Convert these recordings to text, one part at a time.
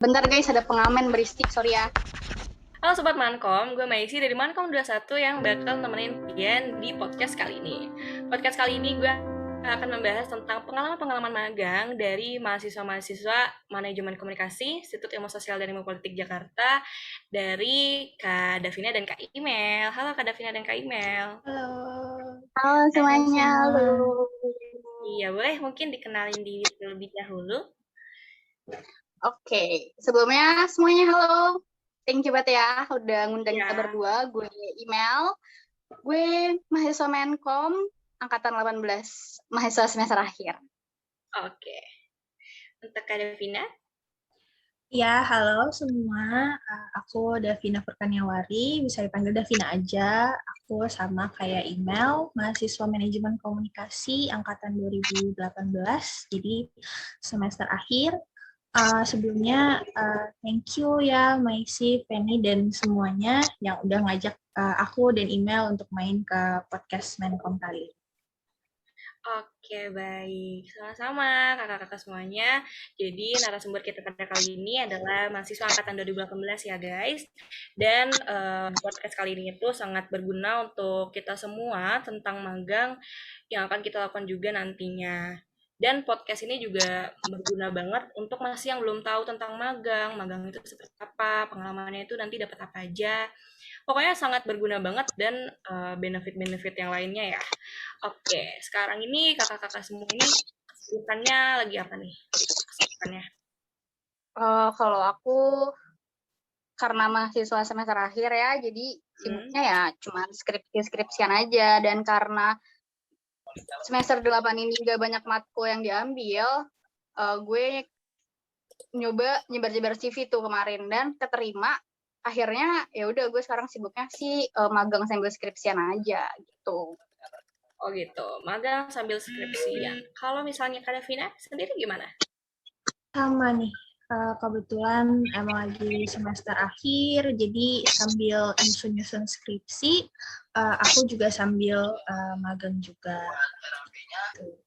Bentar guys, ada pengamen berisik, sorry ya. Halo Sobat Mankom, gue Maisi dari Mankom 21 yang bakal nemenin kalian di podcast kali ini. Podcast kali ini gue akan membahas tentang pengalaman-pengalaman magang dari mahasiswa-mahasiswa Manajemen Komunikasi, Institut Ilmu Sosial dan Ilmu Politik Jakarta, dari Kak Davina dan Kak Imel. Halo Kak Davina dan Kak Imel. Halo, Halo halo semuanya, halo. semua. Iya, boleh mungkin dikenalin diri terlebih dahulu. Oke, sebelumnya semuanya halo. Thank you banget ya udah ngundang kita Ya, berdua. Gue email, gue mahasiswa Menkom angkatan 18, mahasiswa semester akhir. oke. Untuk Kak Davina, Ya, halo semua. Aku Davina Furkaniawari, bisa dipanggil Davina aja. Aku sama kayak email, mahasiswa Manajemen Komunikasi angkatan 2018, jadi semester akhir. Sebelumnya, thank you ya Maisi, Penny, dan semuanya yang udah ngajak aku dan email untuk main ke podcast Menkom kali ini. oke, baik. Sama-sama, kakak-kakak semuanya. Jadi, narasumber kita pada kali ini adalah mahasiswa angkatan 2018 ya, guys. Dan podcast kali ini itu sangat berguna untuk kita semua tentang magang yang akan kita lakukan juga nantinya. Dan podcast ini juga berguna banget untuk masih yang belum tahu tentang magang. Magang itu seperti apa, pengalamannya itu nanti dapat apa aja. Pokoknya sangat berguna banget dan benefit-benefit yang lainnya ya. Oke, sekarang ini kakak-kakak semua ini kesibukannya lagi apa nih? Kesibukannya. Kalau aku karena mahasiswa semester akhir ya, jadi sibuknya ya cuman skripsian aja. Dan karena semester 8 ini gak banyak matkul yang diambil, gue nyoba nyebar-nyebar CV tuh kemarin dan keterima. Akhirnya ya udah gue sekarang sibuknya sih magang sambil skripsian aja gitu. Oh gitu, magang sambil skripsian. Kalau misalnya Kak Davina sendiri gimana? Sama nih, kebetulan emang lagi semester akhir, jadi sambil nyusun-nyusun skripsi, aku juga sambil magang juga.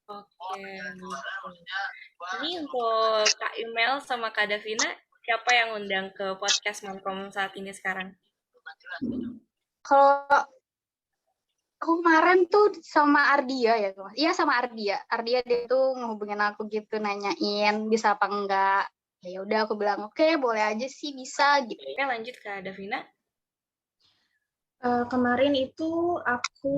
Oke, gitu. Ini untuk Kak Imel sama Kak Davina, siapa yang undang ke podcast Mankom saat ini sekarang? Kalau aku kemarin tuh sama Ardia ya, iya sama Ardia. Ardia dia tuh ngehubungin aku gitu, nanyain bisa apa enggak. Ya udah aku bilang oke, boleh aja sih bisa gitu. Oke, lanjut Kak Davina. Kemarin itu aku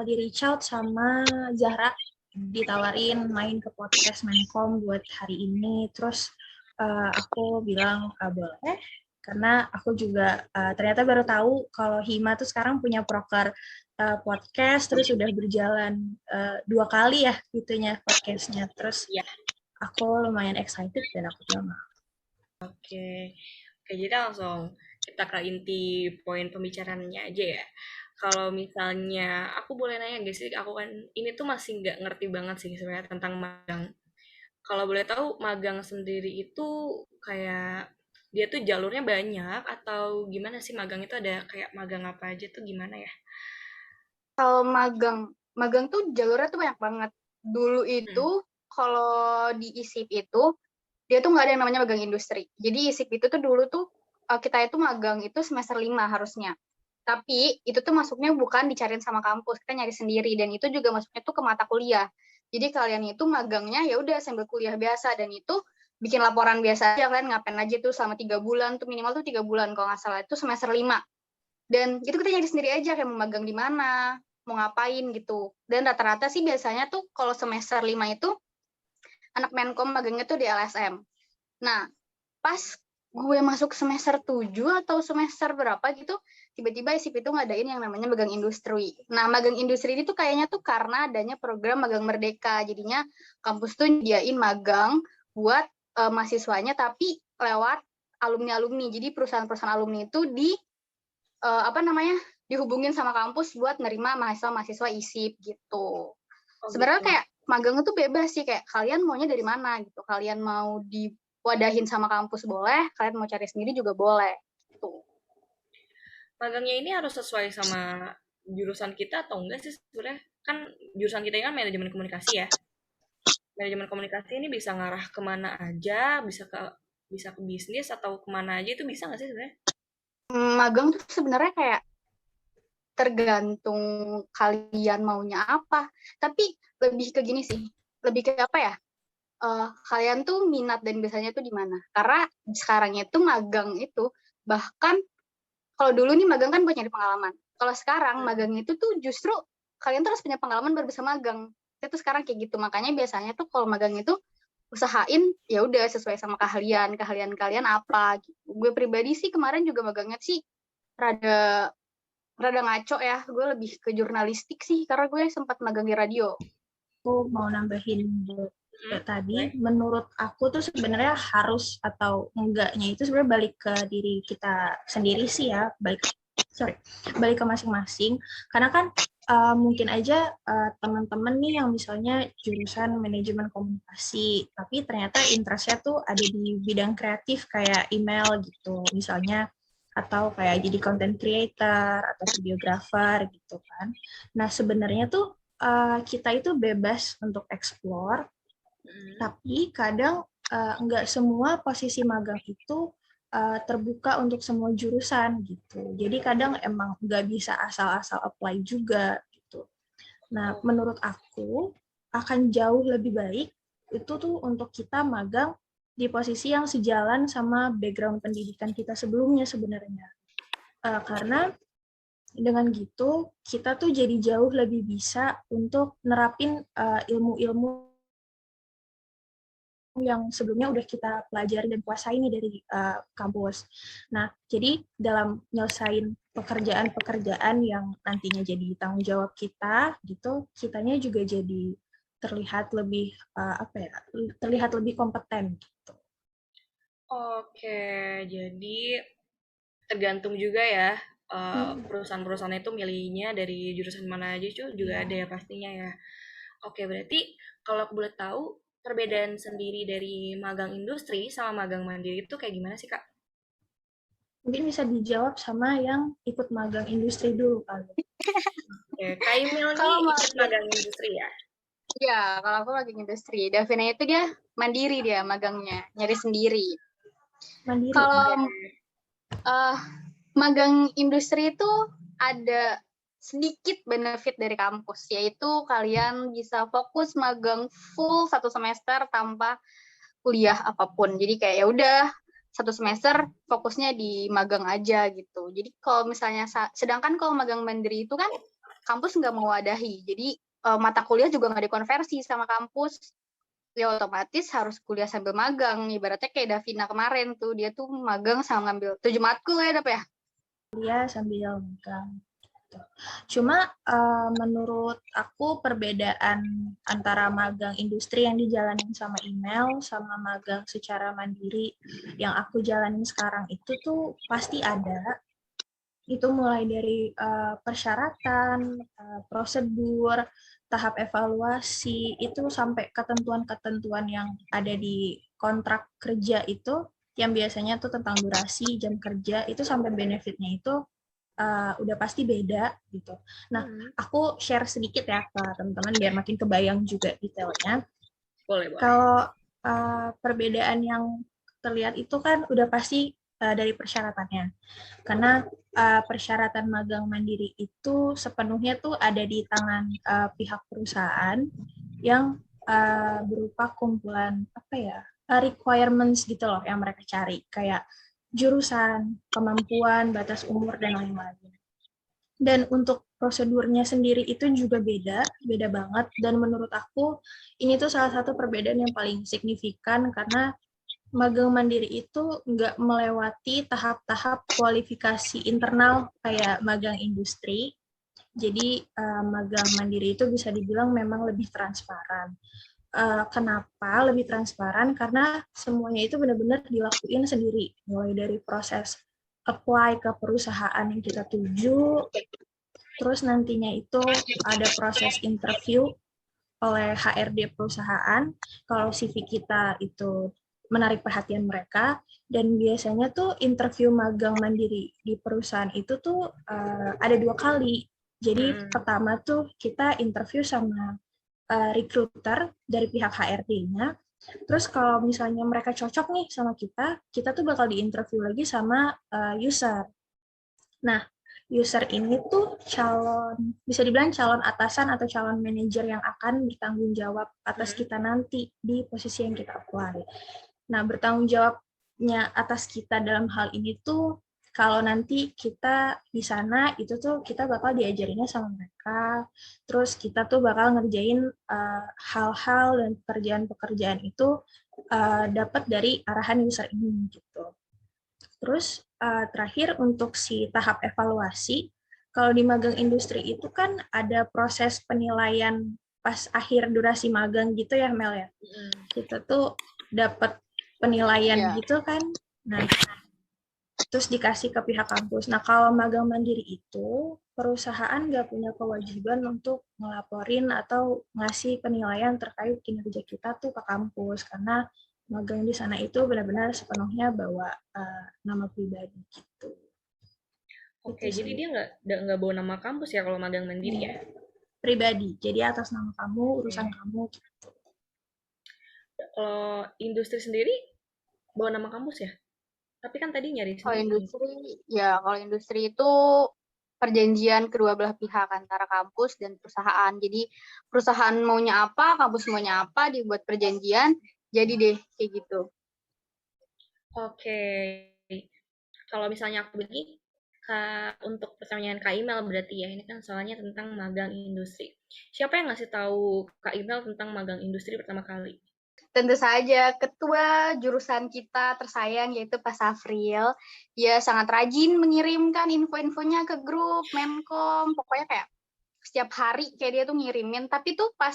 di reach out sama Zahra, ditawarin main ke podcast Menkom buat hari ini. Terus aku bilang boleh, karena aku juga ternyata baru tahu kalau Hima tuh sekarang punya proker podcast, terus udah berjalan 2 kali ya gitunya podcastnya. Terus Ya, aku lumayan excited dan aku bilang oke. Oke, jadi langsung kita ke inti poin pembicaraannya aja ya. Kalau misalnya aku boleh nanya gak sih, aku kan ini tuh masih nggak ngerti banget sih sebenarnya tentang magang. Kalau boleh tahu magang sendiri itu kayak dia tuh jalurnya banyak atau gimana sih magang itu ada kayak magang apa aja tuh gimana ya? Kalau magang tuh jalurnya tuh banyak banget. Dulu Hmm. itu kalau di ISIP itu dia tuh nggak ada yang namanya magang industri. Jadi ISIP itu tuh dulu tuh kita itu magang itu semester 5 harusnya. Tapi itu tuh masuknya bukan dicariin sama kampus, kita nyari sendiri dan itu juga masuknya tuh ke mata kuliah. Jadi kalian itu magangnya ya udah sambil kuliah biasa dan itu bikin laporan biasa aja, kalian ngapain aja tuh selama 3 bulan tuh, minimal tuh 3 bulan kalau nggak salah, itu semester 5. Dan itu kita nyari sendiri aja kayak mau magang di mana, mau ngapain gitu. Dan rata-rata sih biasanya tuh kalau semester 5 itu anak Menkom magangnya tuh di LSM. Nah, pas gue masuk semester 7 atau semester berapa gitu, tiba-tiba ISIP itu ngadain yang namanya magang industri. Nah, magang industri ini tuh kayaknya tuh karena adanya program magang merdeka. Jadinya kampus tuh nyediain magang buat mahasiswanya tapi lewat alumni-alumni. Jadi perusahaan-perusahaan alumni itu apa namanya dihubungin sama kampus buat nerima mahasiswa-mahasiswa ISIP gitu. Oh Sebenarnya gitu. kayak magang itu bebas sih, kayak kalian maunya dari mana gitu. Kalian mau diwadahin sama kampus boleh, kalian mau cari sendiri juga boleh gitu. Magangnya ini harus sesuai sama jurusan kita atau enggak sih sebenarnya? Kan jurusan kita ini kan manajemen komunikasi ya. Manajemen komunikasi ini bisa ngarah kemana aja, bisa ke bisa ke bisnis atau kemana aja itu bisa nggak sih sebenarnya? Magang tuh sebenarnya kayak tergantung kalian maunya apa. Tapi lebih ke gini sih, lebih ke apa ya? Kalian tuh minat dan biasanya tuh di mana? Karena sekarang itu magang itu bahkan kalau dulu nih magang kan buat nyari pengalaman. Kalau sekarang magang itu tuh justru kalian tuh harus punya pengalaman baru bisa magang. Itu sekarang kayak gitu. Makanya biasanya tuh kalau magang itu usahain ya udah sesuai sama kalian kalian apa gitu. Gue pribadi sih kemarin juga magangnya sih rada rada ngaco ya. Gue lebih ke jurnalistik sih karena gue sempat magang di radio. Aku mau nambahin tadi, Boleh? menurut aku tuh sebenarnya harus atau enggaknya itu sebenarnya balik ke diri kita sendiri sih ya, balik ke masing-masing. Karena kan mungkin aja teman-teman nih yang misalnya jurusan manajemen komunikasi, tapi ternyata interestnya tuh ada di bidang kreatif kayak email gitu, misalnya atau kayak jadi content creator atau videographer gitu kan. Nah sebenarnya tuh kita itu bebas untuk explore, tapi kadang nggak semua posisi magang itu terbuka untuk semua jurusan gitu. Jadi kadang emang nggak bisa asal-asal apply juga gitu. Nah, menurut aku akan jauh lebih baik itu tuh untuk kita magang di posisi yang sejalan sama background pendidikan kita sebelumnya sebenarnya. Karena dengan gitu kita tuh jadi jauh lebih bisa untuk nerapin ilmu-ilmu yang sebelumnya udah kita pelajari dan kuasai nih dari kampus. Nah, jadi dalam nyelesain pekerjaan-pekerjaan yang nantinya jadi tanggung jawab kita, gitu, kitanya juga jadi terlihat lebih terlihat lebih kompeten. Gitu. Oke, jadi tergantung juga ya perusahaan-perusahaan itu milihnya dari jurusan mana aja itu juga ada ya pastinya ya. Oke, berarti kalau aku boleh tahu perbedaan sendiri dari magang industri sama magang mandiri itu kayak gimana sih Kak? Mungkin bisa dijawab sama yang ikut magang industri dulu kali. Oke, Kak Imel nih Kalau ikut magang industri ya? ya, kalau aku lagi industri, Davina itu dia mandiri dia magangnya, nyari sendiri. Mandiri. Kalau magang industri itu ada sedikit benefit dari kampus, yaitu kalian bisa fokus magang full 1 semester tanpa kuliah apapun. Jadi kayak ya udah 1 semester fokusnya di magang aja gitu. Jadi kalau misalnya sedangkan kalau magang mandiri itu kan kampus nggak mewadahi. Jadi mata kuliah juga nggak dikonversi sama kampus. Ya otomatis harus kuliah sambil magang. Ibaratnya kayak Davina kemarin tuh, dia tuh magang sama ngambil 7 matkul ya, Dap ya? Kuliah sambil magang. Cuma menurut aku perbedaan antara magang industri yang dijalanin sama email sama magang secara mandiri yang aku jalanin sekarang itu tuh pasti ada. Itu mulai dari persyaratan, prosedur, tahap evaluasi, itu sampai ketentuan-ketentuan yang ada di kontrak kerja itu yang biasanya tuh tentang durasi, jam kerja, itu sampai benefitnya itu udah pasti beda gitu. Nah, aku share sedikit ya ke teman-teman biar makin kebayang juga detailnya. Boleh, boleh. Kalau perbedaan yang terlihat itu kan udah pasti dari persyaratannya. Karena persyaratan magang mandiri itu sepenuhnya tuh ada di tangan pihak perusahaan yang berupa kumpulan requirements gitu loh yang mereka cari, kayak jurusan, kemampuan, batas umur, dan lain-lain. Dan untuk prosedurnya sendiri itu juga beda banget. Dan menurut aku ini tuh salah satu perbedaan yang paling signifikan karena magang mandiri itu nggak melewati tahap-tahap kualifikasi internal kayak magang industri. Jadi magang mandiri itu bisa dibilang memang lebih transparan. Kenapa lebih transparan? Karena semuanya itu benar-benar dilakuin sendiri, mulai dari proses apply ke perusahaan yang kita tuju, terus nantinya itu ada proses interview oleh HRD perusahaan, kalau CV kita itu menarik perhatian mereka, dan biasanya tuh interview magang mandiri di perusahaan itu tuh ada 2 kali. Jadi pertama tuh kita interview sama recruiter dari pihak HRD-nya, Terus kalau misalnya mereka cocok nih sama kita tuh bakal diinterview lagi sama user. Nah, user ini tuh bisa dibilang calon atasan atau calon manajer yang akan bertanggung jawab atas kita nanti di posisi yang kita apply. Nah, bertanggung jawabnya atas kita dalam hal ini tuh kalau nanti kita di sana itu tuh kita bakal diajarinnya sama mereka, terus kita tuh bakal ngerjain hal-hal dan pekerjaan-pekerjaan itu dapat dari arahan user ini gitu. Terus terakhir untuk si tahap evaluasi, kalau di magang industri itu kan ada proses penilaian pas akhir durasi magang gitu ya Mel ya. Kita tuh dapat penilaian gitu kan. Nah, terus dikasih ke pihak kampus. Nah, kalau magang mandiri itu perusahaan nggak punya kewajiban untuk ngelaporin atau ngasih penilaian terkait kinerja kita tuh ke kampus karena magang di sana itu benar-benar sepenuhnya bawa nama pribadi gitu. Oke, jadi dia nggak bawa nama kampus ya kalau magang mandiri ya? Pribadi, jadi atas nama kamu, urusan kamu gitu. Kalau industri sendiri bawa nama kampus ya? Tapi kan tadi nyari Kalau sendiri. kalau industri itu perjanjian kedua belah pihak antara kampus dan perusahaan. Jadi perusahaan maunya apa, kampus maunya apa, dibuat perjanjian, jadi deh kayak gitu. Oke. Kalau misalnya aku begini, untuk pertanyaan Kak Imel berarti ya, ini kan soalnya tentang magang industri. Siapa yang ngasih tahu Kak Imel tentang magang industri pertama kali? Tentu saja ketua jurusan kita tersayang yaitu Pak Safril. Dia sangat rajin mengirimkan info-infonya ke grup Menkom. Pokoknya kayak setiap hari kayak dia tuh ngirimin. Tapi tuh pas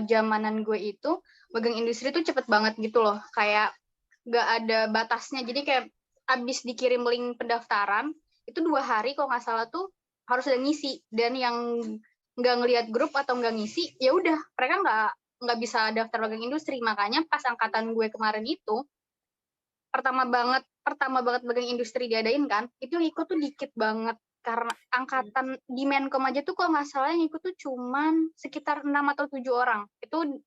zamanan gue itu magang industri tuh cepet banget gitu loh. Kayak nggak ada batasnya. Jadi kayak abis dikirim link pendaftaran itu 2 hari kalau nggak salah tuh harus udah ngisi. Dan yang nggak ngelihat grup atau nggak ngisi, ya udah mereka nggak bisa daftar magang industri. Makanya pas angkatan gue kemarin itu pertama banget magang industri diadain kan, itu yang ikut tuh dikit banget karena angkatan di Menkom aja tuh kalau nggak salah yang ikut tuh cuman sekitar 6 atau 7 orang. Itu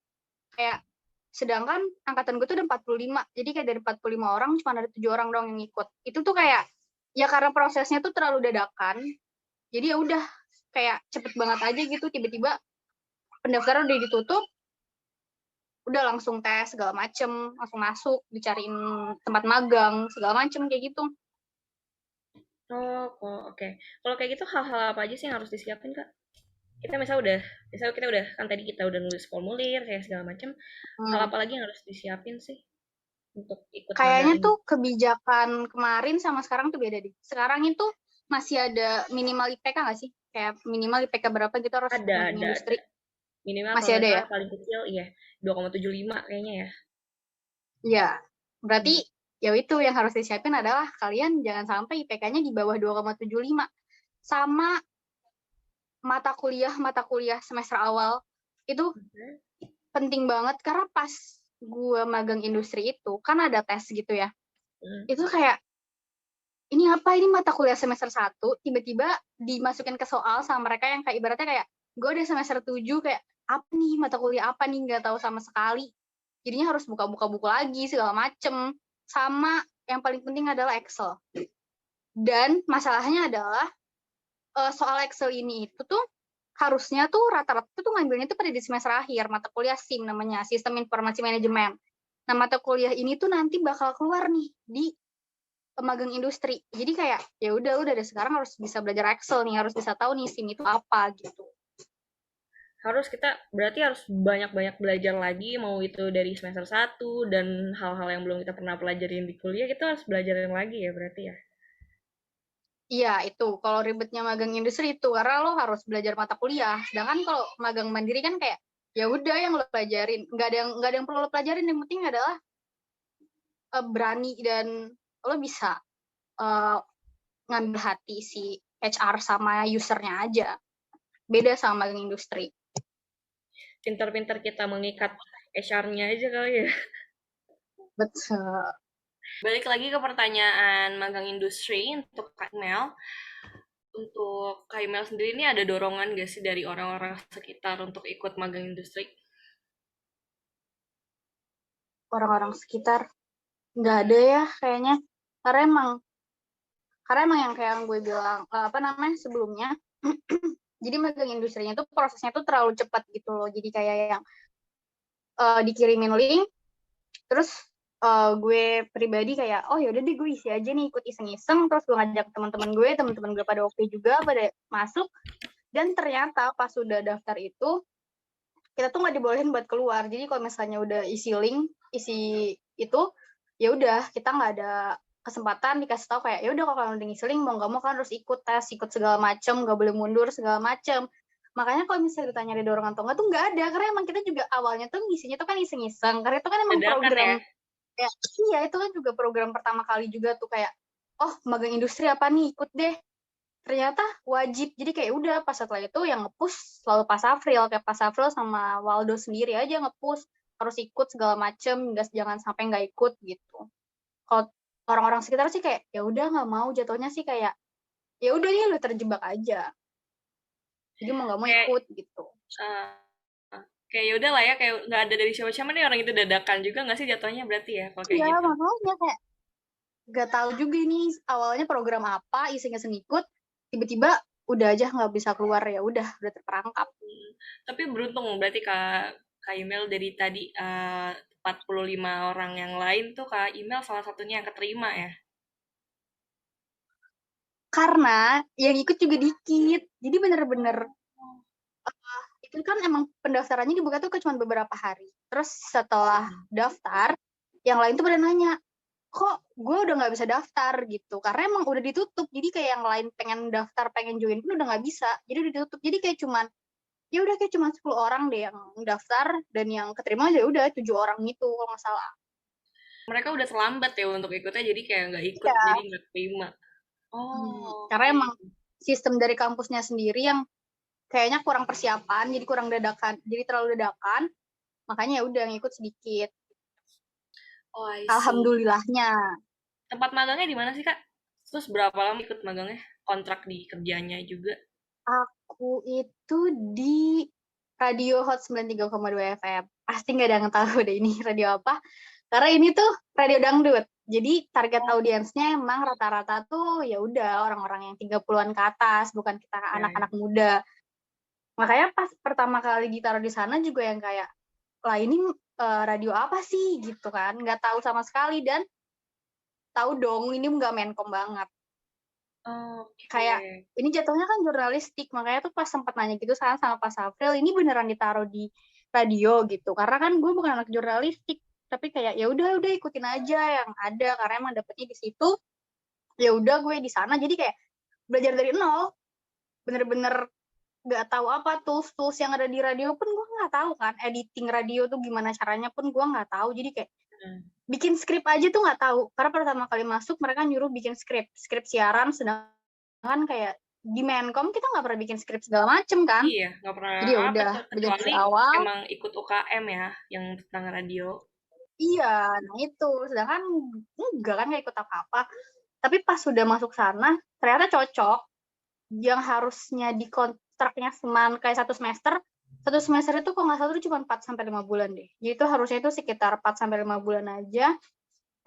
kayak sedangkan angkatan gue tuh ada 45. Jadi kayak dari 45 orang cuma ada 7 orang doang yang ikut. Itu tuh kayak ya karena prosesnya tuh terlalu dadakan. Jadi ya udah kayak cepet banget aja gitu, tiba-tiba pendaftaran udah ditutup, udah langsung tes segala macem, langsung masuk, dicariin tempat magang segala macem kayak gitu. Oh, oke. Kalau kayak gitu hal-hal apa aja sih yang harus disiapin, Kak? Misal kita udah kan tadi kita udah nulis formulir kayak segala macam. Hal apa lagi yang harus disiapin sih untuk ikut magang Kayaknya ini? tuh kebijakan kemarin sama sekarang tuh beda deh. Sekarang itu masih ada minimal IPK nggak sih? Kayak minimal IPK berapa gitu harus magang Ada. industri. Minimal kalau Masih nggak ada ya? salah paling kecil iya 2,75 kayaknya ya. Iya. Berarti Hmm. ya itu yang harus disiapin adalah kalian jangan sampai IPK-nya di bawah 2,75. Sama mata kuliah semester awal itu penting banget karena pas gue magang industri itu kan ada tes gitu ya. Itu kayak ini apa, ini mata kuliah semester 1 tiba-tiba dimasukin ke soal sama mereka yang kayak ibaratnya kayak gue udah semester 7 kayak apa nih mata kuliah apa nih nggak tahu sama sekali. Jadinya harus buka-buka buku lagi segala macem. Sama yang paling penting adalah Excel. Dan masalahnya adalah soal Excel ini itu tuh harusnya tuh rata-rata tuh ngambilnya tuh pada di semester akhir, mata kuliah SIM namanya, Sistem Informasi Manajemen. Nah, mata kuliah ini tuh nanti bakal keluar nih di magang industri. Jadi kayak ya udah lu dari sekarang harus bisa belajar Excel nih, harus bisa tahu nih SIM itu apa gitu. Kita berarti harus banyak-banyak belajar lagi mau itu dari semester 1 dan hal-hal yang belum kita pernah pelajarin di kuliah kita harus belajarin lagi ya berarti ya. Iya, itu. Kalau ribetnya magang industri itu karena lo harus belajar mata kuliah. Sedangkan kalau magang mandiri kan kayak ya udah yang lo pelajarin, nggak ada yang perlu lo pelajarin, yang penting adalah berani dan lo bisa uh, ngambil hati si HR sama usernya aja. Beda sama magang industri. Pintar-pintar kita mengikat HR-nya aja kali ya. Betul. Balik lagi ke pertanyaan magang industri untuk Kak Mel. Untuk Kak Mel sendiri ini ada dorongan gak sih dari orang-orang sekitar untuk ikut magang industri? orang-orang sekitar nggak ada ya kayaknya. Karena emang yang kayak yang gue bilang sebelumnya. Jadi magang industrinya tuh prosesnya tuh terlalu cepat gitu loh. Jadi kayak yang dikirimin link, terus gue pribadi kayak oh yaudah deh gue isi aja nih, ikut iseng-iseng, terus gue ngajak teman-teman gue pada oke juga, pada masuk. Dan ternyata pas sudah daftar itu kita tuh nggak dibolehin buat keluar. Jadi kalau misalnya udah isi link, isi itu, ya udah kita nggak ada kesempatan dikasih tahu kayak ya udah kalau kalian udah ngisi link mau nggak mau kan harus ikut tes, ikut segala macem, nggak boleh mundur segala macem. Makanya kalau misalnya ditanya ada dorongan atau enggak tuh nggak ada, karena emang kita juga awalnya tuh ngisinya tuh kan iseng-iseng, karena itu kan emang Dadakan program ya. ya. Iya, itu kan juga program pertama kali juga tuh kayak oh magang industri apa nih, ikut deh. Ternyata wajib, jadi kayak udah pas setelah itu yang nge-push selalu Pas Afril, kayak Pas Afril sama Waldo sendiri aja nge-push harus ikut segala macem, jangan sampai nggak ikut gitu. Kalau orang-orang sekitar sih kayak ya udah nggak mau, jatuhnya sih kayak ya udah nih lu terjebak aja, jadi mau nggak mau Kayak ikut gitu. kayak yaudah lah ya, kayak nggak ada dari siapa-siapa nih, orang itu dadakan juga nggak sih jatuhnya berarti ya kalau kayak Iya gitu. makanya kayak nggak tahu juga ini awalnya program apa, iseng-iseng ikut, tiba-tiba udah aja nggak bisa keluar, ya udah terperangkap. Tapi beruntung berarti Kak Email dari tadi 45 orang yang lain tuh Kak Email salah satunya yang keterima ya. Karena yang ikut juga dikit, jadi bener-bener itu kan emang pendaftarannya dibuka tuh cuma beberapa hari. Terus setelah daftar, yang lain tuh pada nanya, kok gue udah nggak bisa daftar gitu, karena emang udah ditutup. Jadi kayak yang lain pengen daftar, pengen join pun udah nggak bisa, jadi udah ditutup. Jadi kayak cuman ya udah kayak cuma 10 orang deh yang daftar, dan yang keterima aja udah 7 orang gitu kalau nggak salah. Mereka udah terlambat ya untuk ikutnya, jadi kayak nggak ikut, Iya. jadi nggak terima. Oh, Karena oke. emang sistem dari kampusnya sendiri yang kayaknya kurang persiapan, jadi kurang dadakan, jadi terlalu dadakan, makanya ya udah ngikut sedikit. Oh, I see. Alhamdulillahnya. Tempat magangnya di mana sih Kak? Terus berapa lama ikut magangnya? Kontrak di kerjanya juga? Aku itu di Radio Hot 93,2 FM. Pasti nggak ada yang tahu deh ini radio apa. Karena ini tuh radio dangdut. Jadi target Oh, audiensnya emang rata-rata tuh ya udah orang-orang yang 30-an ke atas, bukan kita ya, ya. anak-anak muda. Makanya pas pertama kali ditaruh di sana juga yang kayak, lah ini radio apa sih gitu kan. Nggak tahu sama sekali, dan tahu dong ini nggak Menkom banget. Kayak Oke. ini jatuhnya kan jurnalistik, makanya tuh pas sempat nanya gitu sama Pas April, ini beneran ditaruh di radio gitu, karena kan gue bukan anak jurnalistik, tapi kayak ya udah ikutin aja yang ada, karena emang dapetnya di situ. Ya udah gue di sana jadi kayak belajar dari nol, bener-bener nggak tahu apa tools yang ada di radio pun gue nggak tahu kan, editing radio tuh gimana caranya pun gue nggak tahu. Jadi kayak Hmm. bikin skrip aja tuh nggak tahu, karena pertama kali masuk mereka nyuruh bikin skrip siaran, sedangkan kayak di Menkom kita nggak pernah bikin skrip segala macem kan. Iya, nggak pernah Jadi ya apa udah tuh, belajar kecuali dari awal. emang ikut UKM ya, yang tentang radio. Iya, nah itu sedangkan enggak kan, nggak ikut apa-apa. Tapi pas sudah masuk sana ternyata cocok. Yang harusnya di kontraknya kayak satu semester itu kok nggak salah tuh cuma 4-5 bulan deh. Jadi itu harusnya itu sekitar 4-5 bulan aja.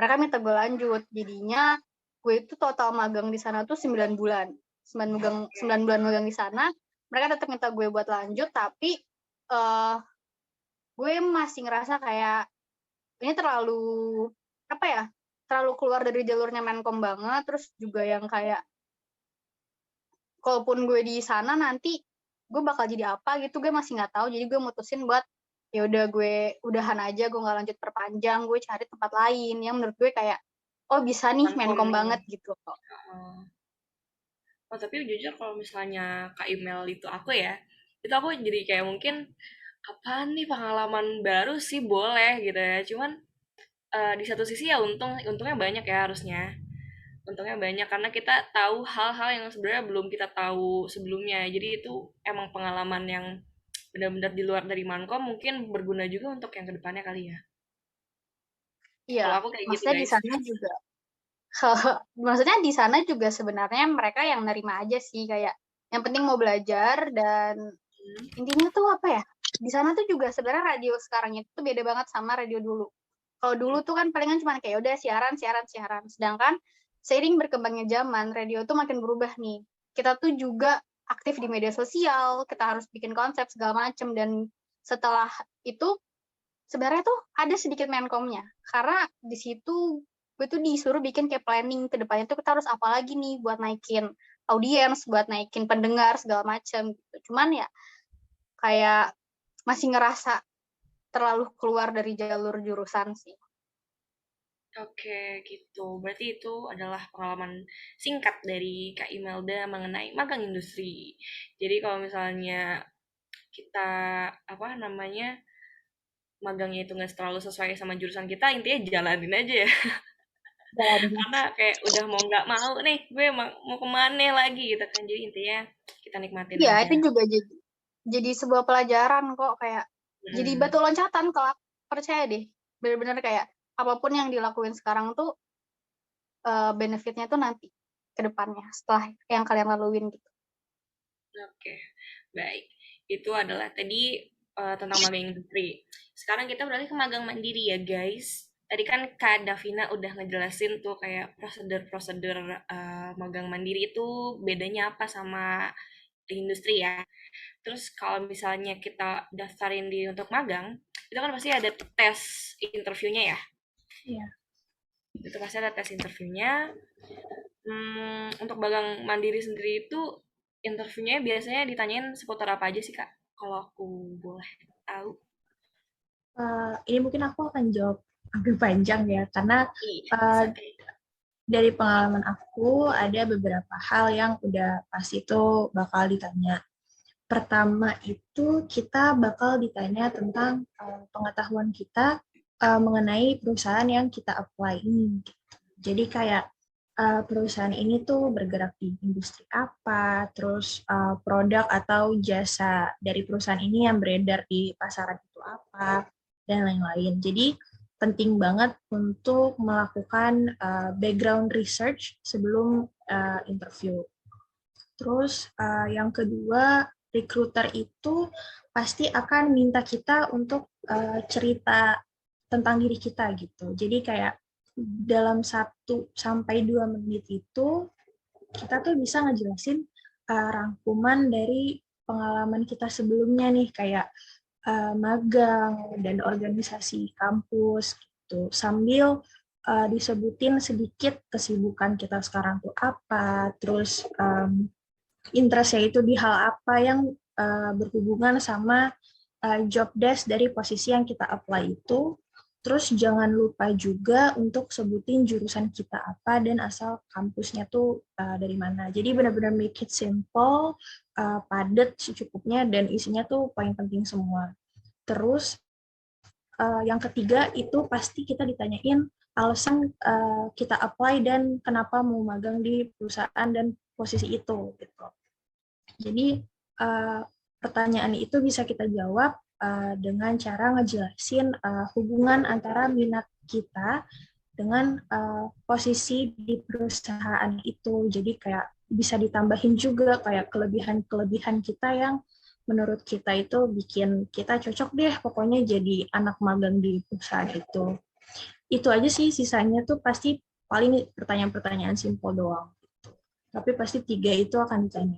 Mereka minta gue lanjut. Jadinya gue itu total magang di sana tuh 9 bulan. 9 bulan magang di sana. Mereka tetap minta gue buat lanjut, tapi gue masih ngerasa kayak ini terlalu apa ya? Terlalu keluar dari jalurnya Menkom banget. Terus juga yang kayak kalaupun gue di sana nanti gue bakal jadi apa gitu, gue masih nggak tahu. Jadi gue mutusin buat ya udah gue udahan aja, gue nggak lanjut perpanjang, gue cari tempat lain yang menurut gue kayak oh bisa nih Menkom Menkom nih. banget gitu. Oh. Oh, tapi jujur kalau misalnya Kak Email itu aku ya, itu aku jadi kayak mungkin apaan nih pengalaman baru sih, boleh gitu ya. Cuman di satu sisi ya untungnya banyak ya harusnya. Untungnya banyak karena kita tahu hal-hal yang sebenarnya belum kita tahu sebelumnya. Jadi itu emang pengalaman yang benar-benar di luar dari Mankom, mungkin berguna juga untuk yang kedepannya kali ya. Iya, Kalau aku kayak gitu maksudnya di guys. sana juga maksudnya di sana juga sebenarnya mereka yang nerima aja sih, kayak yang penting mau belajar. Dan Hmm. intinya tuh apa ya, di sana tuh juga sebenarnya radio sekarang itu beda banget sama radio dulu. Kalau dulu tuh kan palingan cuma kayak udah siaran. Sedangkan seiring berkembangnya zaman, radio tuh makin berubah nih. Kita tuh juga aktif di media sosial, kita harus bikin konsep segala macem, dan setelah itu sebenarnya tuh ada sedikit menkomnya. Karena di situ gue tuh disuruh bikin kayak planning ke depannya tuh kita harus apa lagi nih buat naikin audiens, buat naikin pendengar segala macem gitu. Cuman ya kayak masih ngerasa terlalu keluar dari jalur jurusan sih. Oke, gitu. Berarti itu adalah pengalaman singkat dari Kak Imelda mengenai magang industri. Jadi kalau misalnya kita apa namanya magangnya itu nggak terlalu sesuai sama jurusan kita, intinya jalanin aja ya. Dan Karena kayak udah mau nggak mau nih, gue mau kemana lagi gitu kan. Jadi intinya kita nikmatin iya, aja. itu juga jadi sebuah pelajaran kok, kayak jadi Mm. batu loncatan kelak. Percaya deh, bener-bener kayak apapun yang dilakuin sekarang tuh benefitnya tuh nanti ke depannya setelah yang kalian laluin gitu. Oke, baik. Itu adalah tadi tentang magang industri. Sekarang kita beralih ke magang mandiri ya, guys. Tadi kan Kak Davina udah ngejelasin tuh kayak prosedur-prosedur magang mandiri itu bedanya apa sama di industri ya. Terus kalau misalnya kita daftarin diri untuk magang, itu kan pasti ada tes interviewnya ya. Iya. Itu pasti ada tes interviewnya. Untuk magang mandiri sendiri itu interviewnya biasanya ditanyain seputar apa aja sih Kak? Kalau aku boleh tahu. Ini mungkin aku akan jawab agak panjang ya, karena Iya, uh, santai. dari pengalaman aku ada beberapa hal yang udah pasti itu bakal ditanya. Pertama itu kita bakal ditanya tentang pengetahuan kita mengenai perusahaan yang kita apply ini. Jadi kayak perusahaan ini tuh bergerak di industri apa, terus produk atau jasa dari perusahaan ini yang beredar di pasaran itu apa, dan lain-lain. Jadi penting banget untuk melakukan background research sebelum interview. Terus yang kedua, recruiter itu pasti akan minta kita untuk cerita tentang diri kita gitu. Jadi kayak dalam 1 sampai 2 menit itu kita tuh bisa ngejelasin rangkuman dari pengalaman kita sebelumnya nih, kayak magang dan organisasi kampus gitu. Sambil disebutin sedikit kesibukan kita sekarang tuh apa, terus interest-nya itu di hal apa yang berhubungan sama job desk dari posisi yang kita apply itu. Terus jangan lupa juga untuk sebutin jurusan kita apa dan asal kampusnya tuh dari mana. Jadi benar-benar make it simple, padat secukupnya, dan isinya tuh poin penting semua. Terus yang ketiga itu pasti kita ditanyain alasan kita apply dan kenapa mau magang di perusahaan dan posisi itu gitu. Jadi pertanyaan itu bisa kita jawab dengan cara ngejelasin hubungan antara minat kita dengan posisi di perusahaan itu. Jadi kayak bisa ditambahin juga kayak kelebihan-kelebihan kita yang menurut kita itu bikin kita cocok deh pokoknya jadi anak magang di perusahaan itu. Itu aja sih, sisanya tuh pasti paling pertanyaan-pertanyaan simpel doang. Tapi pasti 3 itu akan ditanya.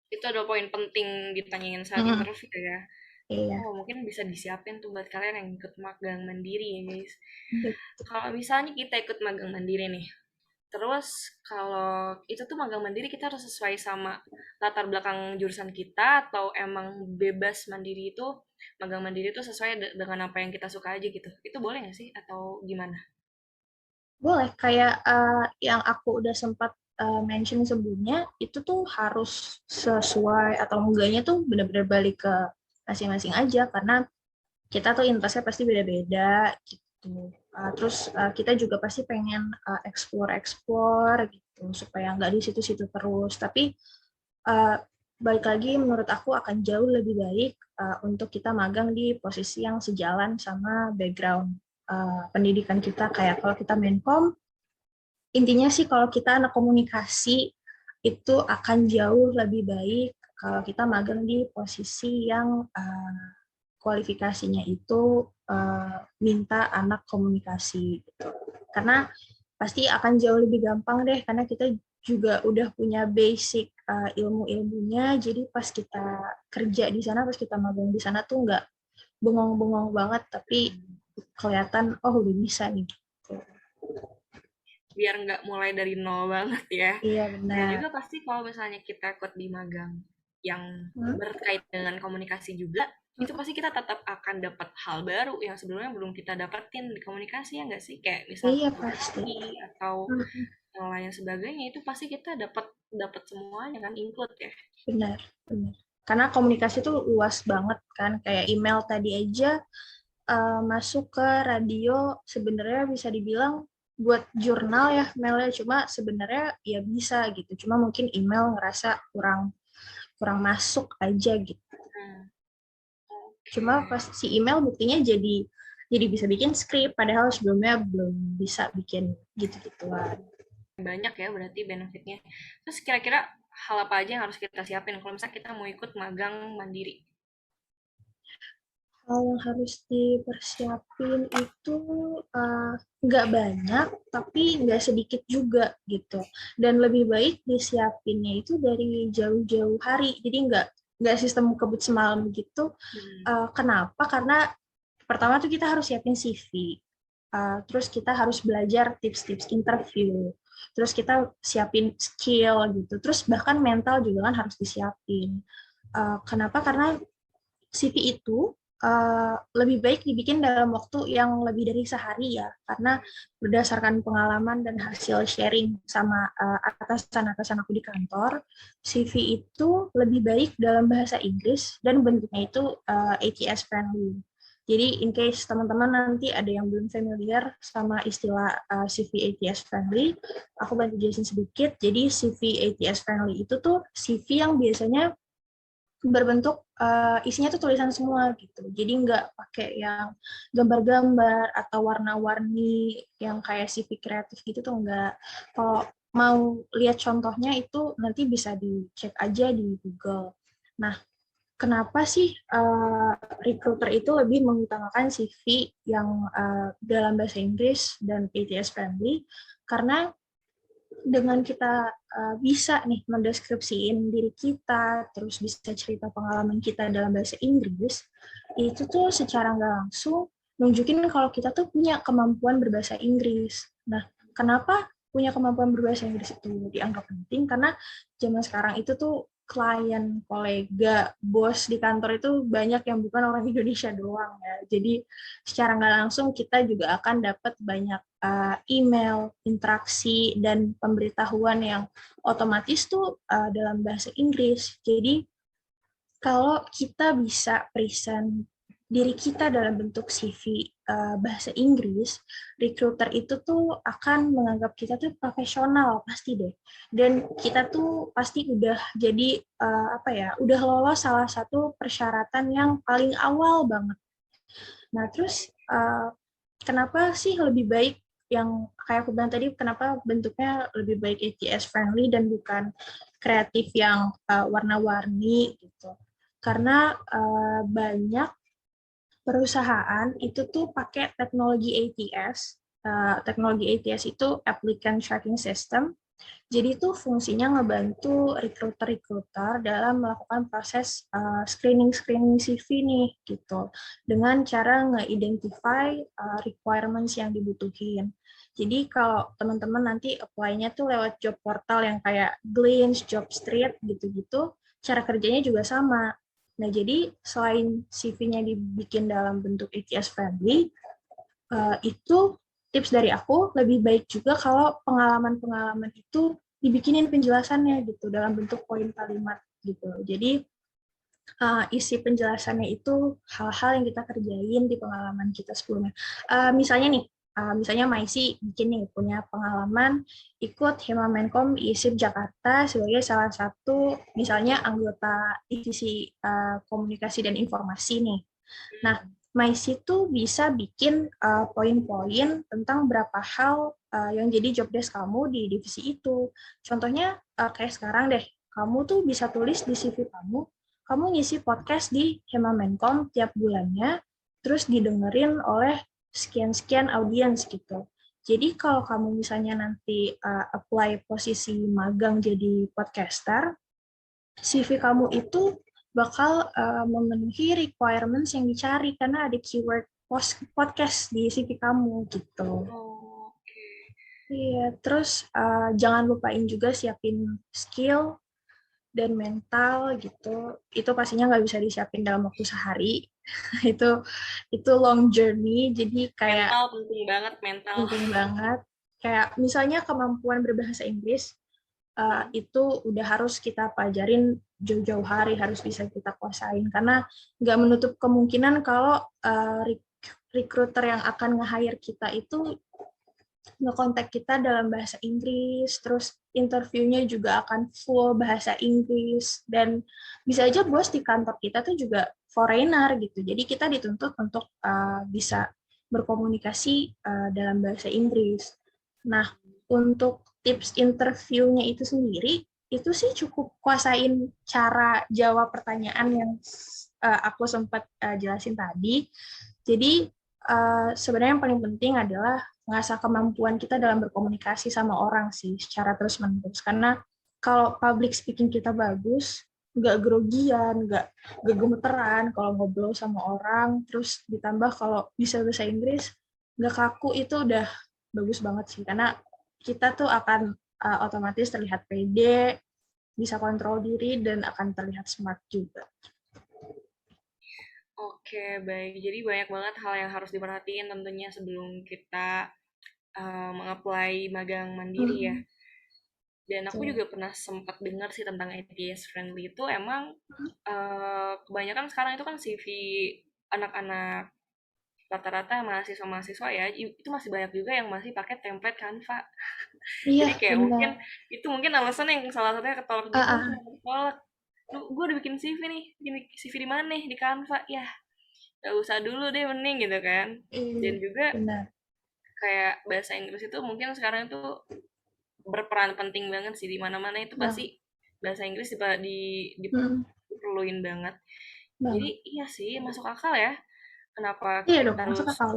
Itu ada poin penting ditanyain saat Hmm, interview ya. iya. Oh, mungkin bisa disiapin tuh buat kalian yang ikut magang mandiri ya, guys. Betul. Kalau misalnya kita ikut magang mandiri nih, terus kalau itu tuh magang mandiri kita harus sesuai sama latar belakang jurusan kita atau emang bebas mandiri itu magang mandiri itu sesuai dengan apa yang kita suka aja gitu. Itu boleh nggak sih atau gimana? Boleh, kayak yang aku udah sempat mention sebelumnya, itu tuh harus sesuai atau enggaknya tuh benar-benar balik ke masing-masing aja, karena kita tuh interestnya pasti beda-beda gitu. Terus kita juga pasti pengen explore-explore gitu, supaya nggak di situ-situ terus. Tapi uh, balik lagi menurut aku akan jauh lebih baik untuk kita magang di posisi yang sejalan sama background pendidikan kita. Kayak kalau kita Menkom, intinya sih kalau kita anak komunikasi itu akan jauh lebih baik kalau kita magang di posisi yang kualifikasinya itu minta anak komunikasi gitu. Karena pasti akan jauh lebih gampang deh, karena kita juga udah punya basic ilmu-ilmunya, jadi pas kita kerja di sana, pas kita magang di sana tuh nggak bengong-bengong banget, tapi kelihatan, oh udah bisa nih. Biar nggak mulai dari nol banget ya. Iya Dan benar. juga pasti kalau misalnya kita ikut di magang yang berkait dengan komunikasi juga, itu pasti kita tetap akan dapat hal baru yang sebelumnya belum kita dapetin di komunikasi, ya nggak sih? Kayak misalnya Iya pasti. atau yang lain sebagainya, itu pasti kita dapat semuanya kan, include ya. Benar, benar. Karena komunikasi itu luas banget kan, kayak email tadi aja masuk ke radio sebenarnya bisa dibilang buat jurnal ya mailnya, cuma sebenarnya ya bisa gitu, cuma mungkin email ngerasa kurang masuk aja gitu. Cuma pas si email buktinya jadi bisa bikin skrip, padahal sebelumnya belum bisa bikin gitu-gituan. Banyak ya berarti benefitnya. Terus kira-kira hal apa aja yang harus kita siapin kalau misalnya kita mau ikut magang mandiri? Hal yang harus dipersiapin itu nggak banyak, tapi nggak sedikit juga gitu. Dan lebih baik disiapinnya itu dari jauh-jauh hari. Jadi nggak sistem kebut semalam gitu. Kenapa? Karena pertama tuh kita harus siapin CV. Terus kita harus belajar tips-tips interview. Terus kita siapin skill gitu. Terus bahkan mental juga kan harus disiapin. Kenapa? Karena CV itu lebih baik dibikin dalam waktu yang lebih dari sehari ya, karena berdasarkan pengalaman dan hasil sharing sama atasan-atasan aku di kantor, CV itu lebih baik dalam bahasa Inggris dan bentuknya itu ATS friendly. Jadi in case teman-teman nanti ada yang belum familiar sama istilah CV ATS friendly, aku bantu jelasin sedikit. Jadi CV ATS friendly itu tuh CV yang biasanya berbentuk isinya tuh tulisan semua gitu. Jadi nggak pakai yang gambar-gambar atau warna-warni yang kayak CV kreatif gitu tuh nggak. Kalau mau lihat contohnya itu nanti bisa dicek aja di Google. Nah, kenapa sih recruiter itu lebih mengutamakan CV yang dalam bahasa Inggris dan ATS friendly? Karena dengan kita bisa nih mendeskripsiin diri kita, terus bisa cerita pengalaman kita dalam bahasa Inggris, itu tuh secara nggak langsung nunjukin kalau kita tuh punya kemampuan berbahasa Inggris. Nah, kenapa punya kemampuan berbahasa Inggris itu dianggap penting? Karena zaman sekarang itu tuh klien, kolega, bos di kantor itu banyak yang bukan orang Indonesia doang ya. Jadi secara nggak langsung kita juga akan dapat banyak email, interaksi, dan pemberitahuan yang otomatis tuh dalam bahasa Inggris. Jadi kalau kita bisa present diri kita dalam bentuk CV bahasa Inggris, recruiter itu tuh akan menganggap kita tuh profesional pasti deh. Dan kita tuh pasti udah jadi udah lolos salah satu persyaratan yang paling awal banget. Nah, terus kenapa sih lebih baik yang kayak aku bilang tadi, kenapa bentuknya lebih baik ATS friendly dan bukan kreatif yang warna-warni gitu? Karena banyak perusahaan itu tuh pakai teknologi ATS. Teknologi ATS itu Applicant Tracking System. Jadi itu fungsinya ngebantu recruiter-recruiter dalam melakukan proses screening CV nih gitu, dengan cara nge-identify requirements yang dibutuhin. Jadi kalau teman-teman nanti apply-nya tuh lewat job portal yang kayak Glints, Jobstreet gitu-gitu, cara kerjanya juga sama. Nah, jadi selain CV-nya dibikin dalam bentuk ATS friendly, itu tips dari aku lebih baik juga kalau pengalaman-pengalaman itu dibikinin penjelasannya gitu dalam bentuk poin kalimat gitu. Jadi isi penjelasannya itu hal-hal yang kita kerjain di pengalaman kita sebelumnya. Misalnya nih, misalnya Maisi bikin nih punya pengalaman ikut Hima Menkom ISIP Jakarta sebagai salah satu misalnya anggota divisi komunikasi dan informasi nih. Nah, Maisi tuh bisa bikin poin-poin tentang berapa hal yang jadi job desk kamu di divisi itu. Contohnya kayak sekarang deh, kamu tuh bisa tulis di CV kamu kamu ngisi podcast di Hema Menkom tiap bulannya, terus didengerin oleh sekian-sekian audiens gitu. Jadi kalau kamu misalnya nanti apply posisi magang jadi podcaster, CV kamu itu bakal memenuhi requirements yang dicari karena ada keyword podcast di CV kamu gitu. Oh, oke. Iya, terus jangan lupain juga siapin skill dan mental gitu. Itu pastinya nggak bisa disiapin dalam waktu sehari. itu long journey, jadi kayak Mental penting banget, mental. penting banget. Kayak misalnya kemampuan berbahasa Inggris, itu udah harus kita pelajarin jauh-jauh hari, harus bisa kita kuasain. Karena nggak menutup kemungkinan kalau recruiter yang akan nge-hire kita itu nge-kontak kita dalam bahasa Inggris, terus interviewnya juga akan full bahasa Inggris, dan bisa aja bos di kantor kita tuh juga foreigner gitu. Jadi kita dituntut untuk bisa berkomunikasi dalam bahasa Inggris. Nah, untuk tips interviewnya itu sendiri, itu sih cukup kuasain cara jawab pertanyaan yang aku sempat jelasin tadi. Jadi sebenarnya yang paling penting adalah mengasah kemampuan kita dalam berkomunikasi sama orang sih secara terus-menerus. Karena kalau public speaking kita bagus, nggak grogian, nggak gemeteran kalau ngobrol sama orang, terus ditambah kalau bisa bahasa Inggris, nggak kaku, itu udah bagus banget sih. Karena kita tuh akan otomatis terlihat pede, bisa kontrol diri, dan akan terlihat smart juga. Oke, baik. Jadi banyak banget hal yang harus diperhatiin tentunya sebelum kita meng-apply magang mandiri ya. Dan aku juga pernah sempat dengar sih tentang ATS Friendly itu emang kebanyakan sekarang itu kan CV anak-anak rata-rata mahasiswa-mahasiswa ya, itu masih banyak juga yang masih pakai template Canva. Iya, Jadi kayak benar. mungkin itu mungkin alasan yang salah satunya ketolak juga, kenapa ketolak? Lu, gue udah bikin CV nih, bikin CV di mana nih? Di Canva. Ya, gak usah dulu deh mending gitu kan. Dan Iya, juga benar. kayak bahasa Inggris itu mungkin sekarang itu berperan penting banget sih di mana-mana itu Bang. pasti bahasa Inggris Hmm, diperluin banget. Jadi Bang. iya sih masuk akal ya. Kenapa Iya dong, kita masuk harus akal.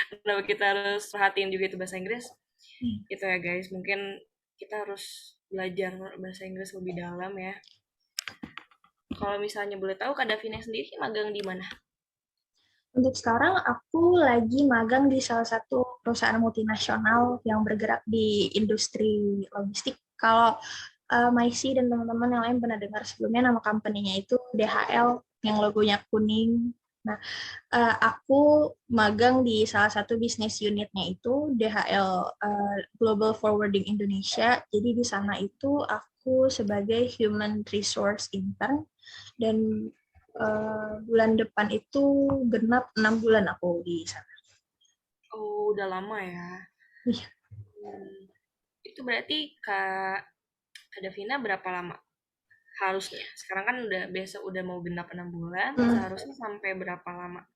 kenapa kita harus perhatiin juga itu bahasa Inggris? Nih, Itu ya guys, mungkin kita harus belajar bahasa Inggris lebih dalam ya. Kalau misalnya boleh tahu Kak Davina sendiri magang di mana? untuk sekarang aku lagi magang di salah satu perusahaan multinasional yang bergerak di industri logistik. Kalau Maisi dan teman-teman yang lain pernah dengar sebelumnya, nama company-nya itu DHL yang logonya kuning. Nah, aku magang di salah satu bisnis unitnya itu DHL Global Forwarding Indonesia. Jadi di sana itu aku sebagai human resource intern, dan bulan depan itu genap 6 bulan aku di sana. Oh, udah lama ya. Iya. Hmm, itu berarti Kak Davina berapa lama harusnya? Sekarang kan udah mau genap 6 bulan, seharusnya sampai berapa lama?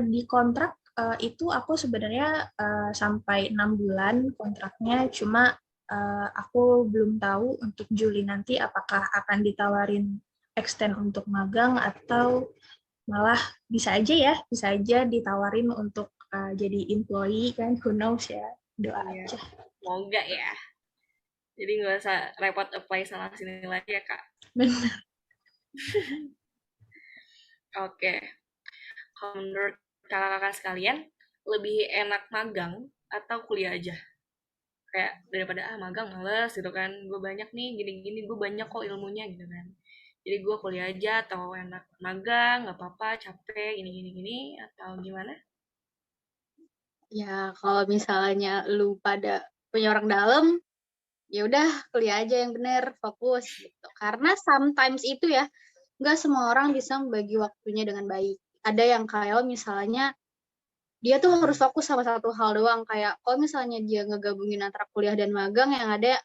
Di kontrak itu aku sebenarnya sampai 6 bulan kontraknya, cuma aku belum tahu untuk Juli nanti apakah akan ditawarin extend untuk magang atau malah bisa aja ditawarin untuk jadi employee kan, who knows ya, doa Iya, aja. semoga ya. Jadi nggak usah repot apply sana sini lagi ya Kak. Benar. Oke, kalau menurut kakak-kakak sekalian, lebih enak magang atau kuliah aja? Kayak daripada magang males gitu kan, gue banyak nih gini-gini, gue banyak kok ilmunya gitu kan. Jadi gue kuliah aja atau enak magang, nggak apa-apa, capek, gini-gini, atau gimana? Ya, kalau misalnya lu pada punya orang dalam, ya udah kuliah aja yang bener, fokus gitu. Karena sometimes itu ya, nggak semua orang bisa membagi waktunya dengan baik. Ada yang kayak misalnya dia tuh harus fokus sama satu hal doang. Kayak kalau misalnya dia ngegabungin antara kuliah dan magang, yang ada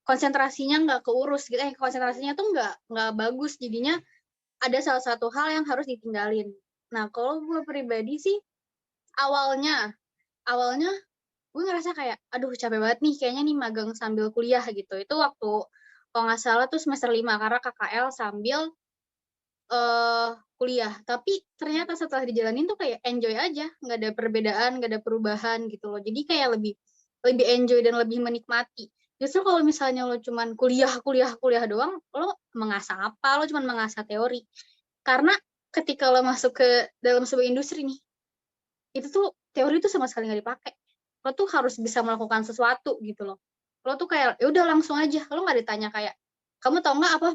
konsentrasinya nggak keurus gitu. Konsentrasinya tuh nggak bagus. Jadinya ada salah satu hal yang harus ditinggalin. Nah, kalau gue pribadi sih awalnya gue ngerasa kayak aduh capek banget nih kayaknya nih magang sambil kuliah gitu. Itu waktu Kalau nggak salah tuh semester 5 karena KKL sambil kuliah. Tapi ternyata setelah dijalanin tuh kayak enjoy aja, nggak ada perbedaan, nggak ada perubahan gitu loh. Jadi kayak lebih lebih enjoy dan lebih menikmati. Justru kalau misalnya lo cuman kuliah, kuliah, kuliah doang, lo mengasah apa? Lo cuman mengasah teori. Karena ketika lo masuk ke dalam sebuah industri nih, itu tuh teori tuh sama sekali nggak dipakai. Lo tuh harus bisa melakukan sesuatu gitu loh. Lo tuh kayak ya udah langsung aja. Lo nggak ditanya kayak kamu tahu nggak apa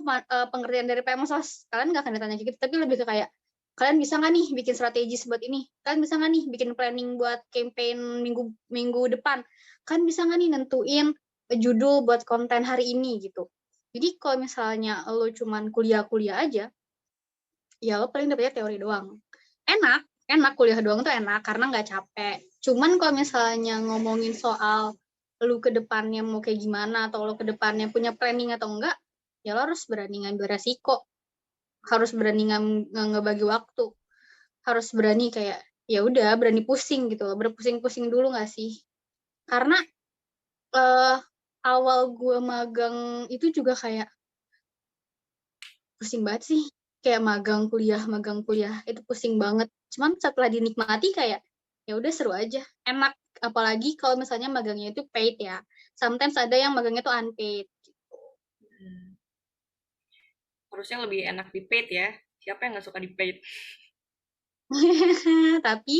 pengertian dari PMSOS? Kalian nggak akan ditanya gitu, tapi lebih ke kayak kalian bisa nggak nih bikin strategi buat ini? Kalian bisa nggak nih bikin planning buat campaign minggu minggu depan? Kalian bisa nggak nih nentuin judul buat konten hari ini gitu. Jadi kalau misalnya lo cuman kuliah-kuliah aja, ya lo paling dapetnya teori doang. Enak, enak kuliah doang tuh enak karena nggak capek. Cuman kalau misalnya ngomongin soal lu ke depannya mau kayak gimana atau lu ke depannya punya planning atau enggak, ya lo harus berani ngambil resiko, harus berani ngebagi waktu, harus berani kayak ya udah berani pusing gitu loh, berpusing-pusing dulu nggak sih? Karena eh, awal gue magang itu juga kayak pusing banget sih, kayak magang kuliah itu pusing banget. Cuman setelah dinikmati kayak ya udah seru aja, enak. Apalagi kalau misalnya magangnya itu paid ya, sometimes ada yang magangnya tuh unpaid. Hmm, harusnya lebih enak di paid ya. Siapa yang nggak suka di paid? Tapi